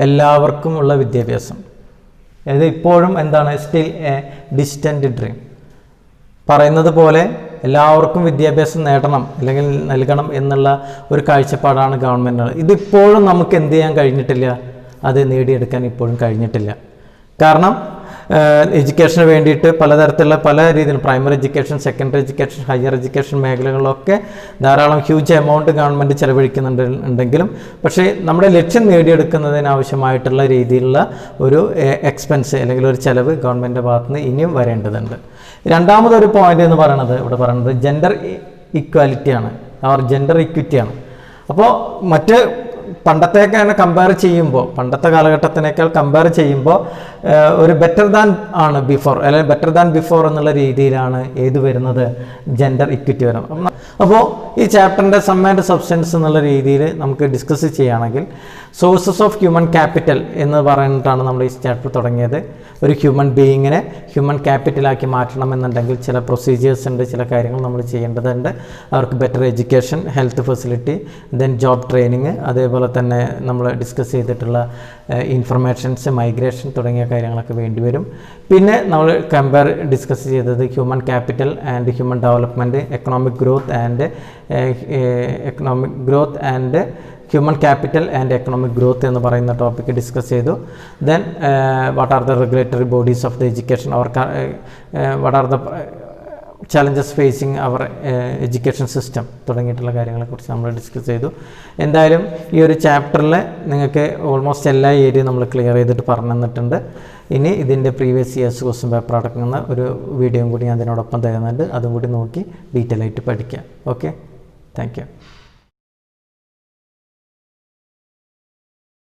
Speaker 1: എല്ലാവർക്കും ഉള്ള വിദ്യാഭ്യാസം. അത് ഇപ്പോഴും എന്താണ്, സ്റ്റിൽ എ ഡിസ്റ്റൻറ്റ് ഡ്രീം. പറയുന്നത് പോലെ എല്ലാവർക്കും വിദ്യാഭ്യാസം നേടണം അല്ലെങ്കിൽ നൽകണം എന്നുള്ള ഒരു കാഴ്ചപ്പാടാണ് ഗവൺമെൻറ്. ഇതിപ്പോഴും നമുക്ക് എന്ത് ചെയ്യാൻ കഴിഞ്ഞിട്ടില്ല, അത് നേടിയെടുക്കാൻ ഇപ്പോഴും കഴിഞ്ഞിട്ടില്ല. കാരണം എഡ്യൂക്കേഷന് വേണ്ടിയിട്ട് പലതരത്തിലുള്ള പല രീതിയിൽ primary education, secondary education, higher education മേഖലകളിലൊക്കെ ധാരാളം ഹ്യൂജ് എമൗണ്ട് ഗവൺമെൻറ് ചെലവഴിക്കുന്നുണ്ടെങ്കിലും പക്ഷേ നമ്മുടെ ലക്ഷ്യം നേടിയെടുക്കുന്നതിന് ആവശ്യമായിട്ടുള്ള രീതിയിലുള്ള ഒരു എക്സ്പെൻസ് അല്ലെങ്കിൽ ഒരു ചെലവ് ഗവൺമെൻറ്റിൻ്റെ ഭാഗത്ത് നിന്ന് ഇനിയും വരേണ്ടതുണ്ട്. രണ്ടാമതൊരു പോയിന്റ് എന്ന് പറയുന്നത് ഇവിടെ പറയുന്നത് ജെൻഡർ ഇക്വാലിറ്റിയാണ്, അവർ ജെൻഡർ ഇക്വിറ്റിയാണ്. അപ്പോൾ മറ്റ് പണ്ടത്തേക്കാണ് കമ്പയർ ചെയ്യുമ്പോൾ, പണ്ടത്തെ കാലഘട്ടത്തിനേക്കാൾ കമ്പയർ ചെയ്യുമ്പോൾ ഒരു ബെറ്റർ ദാൻ ആണ് ബിഫോർ, അല്ലെങ്കിൽ ബെറ്റർ ദാൻ ബിഫോർ എന്നുള്ള രീതിയിലാണ് ഏത് വരുന്നത്, ജെൻഡർ ഇക്വിറ്റി വരുന്നത്. അപ്പോൾ ഈ ചാപ്റ്ററിൻ്റെ സം ആൻഡ് സബ്സ്റ്റൻസ് എന്നുള്ള രീതിയിൽ നമുക്ക് ഡിസ്കസ് ചെയ്യുകയാണെങ്കിൽ സോഴ്സസ് ഓഫ് ഹ്യൂമൻ ക്യാപിറ്റൽ എന്ന് പറഞ്ഞിട്ടാണ് നമ്മൾ ഈ ചാപ്റ്റർ തുടങ്ങിയത്. ഒരു ഹ്യൂമൻ ബീയിങ്ങിനെ ഹ്യൂമൻ ക്യാപിറ്റലാക്കി മാറ്റണമെന്നുണ്ടെങ്കിൽ ചില പ്രൊസീജിയേഴ്സ് ഉണ്ട്, ചില കാര്യങ്ങൾ നമ്മൾ ചെയ്യേണ്ടതുണ്ട്. അവർക്ക് better education, health facility, then job training, അതേപോലെ തന്നെ നമ്മൾ ഡിസ്കസ് ചെയ്തിട്ടുള്ള ഇൻഫർമേഷൻസ്, മൈഗ്രേഷൻ തുടങ്ങിയ കാര്യങ്ങളൊക്കെ വേണ്ടിവരും. പിന്നെ നമ്മൾ ഡിസ്കസ് ചെയ്തത് human capital and human development, economic growth and human capital and economic growth എന്ന് പറയുന്ന ടോപ്പിക്ക് ഡിസ്കസ് ചെയ്തു. Then what are the regulatory bodies of the education, what are the challenges facing our education system തുടങ്ങിയിട്ടുള്ള കാര്യങ്ങളെക്കുറിച്ച് നമ്മൾ discuss ചെയ്തു. എന്തായാലും ഈ ഒരു ചാപ്റ്ററിൽ നിങ്ങൾക്ക് ഓൾമോസ്റ്റ് എല്ലാ ഏരിയയും നമ്മൾ ക്ലിയർ ചെയ്തിട്ട് പറഞ്ഞു തന്നിട്ടുണ്ട്. ഇനി ഇതിൻ്റെ പ്രീവിയസ് ഇയേഴ്സ് ക്വസ്റ്റ്യൻ പേപ്പർ അടങ്ങുന്ന ഒരു വീഡിയോയും കൂടി ഞാൻ അതിനോടൊപ്പം തരുന്നുണ്ട്. അതും കൂടി നോക്കി ഡീറ്റെയിൽ ആയിട്ട് പഠിക്കാം. Okay, thank you.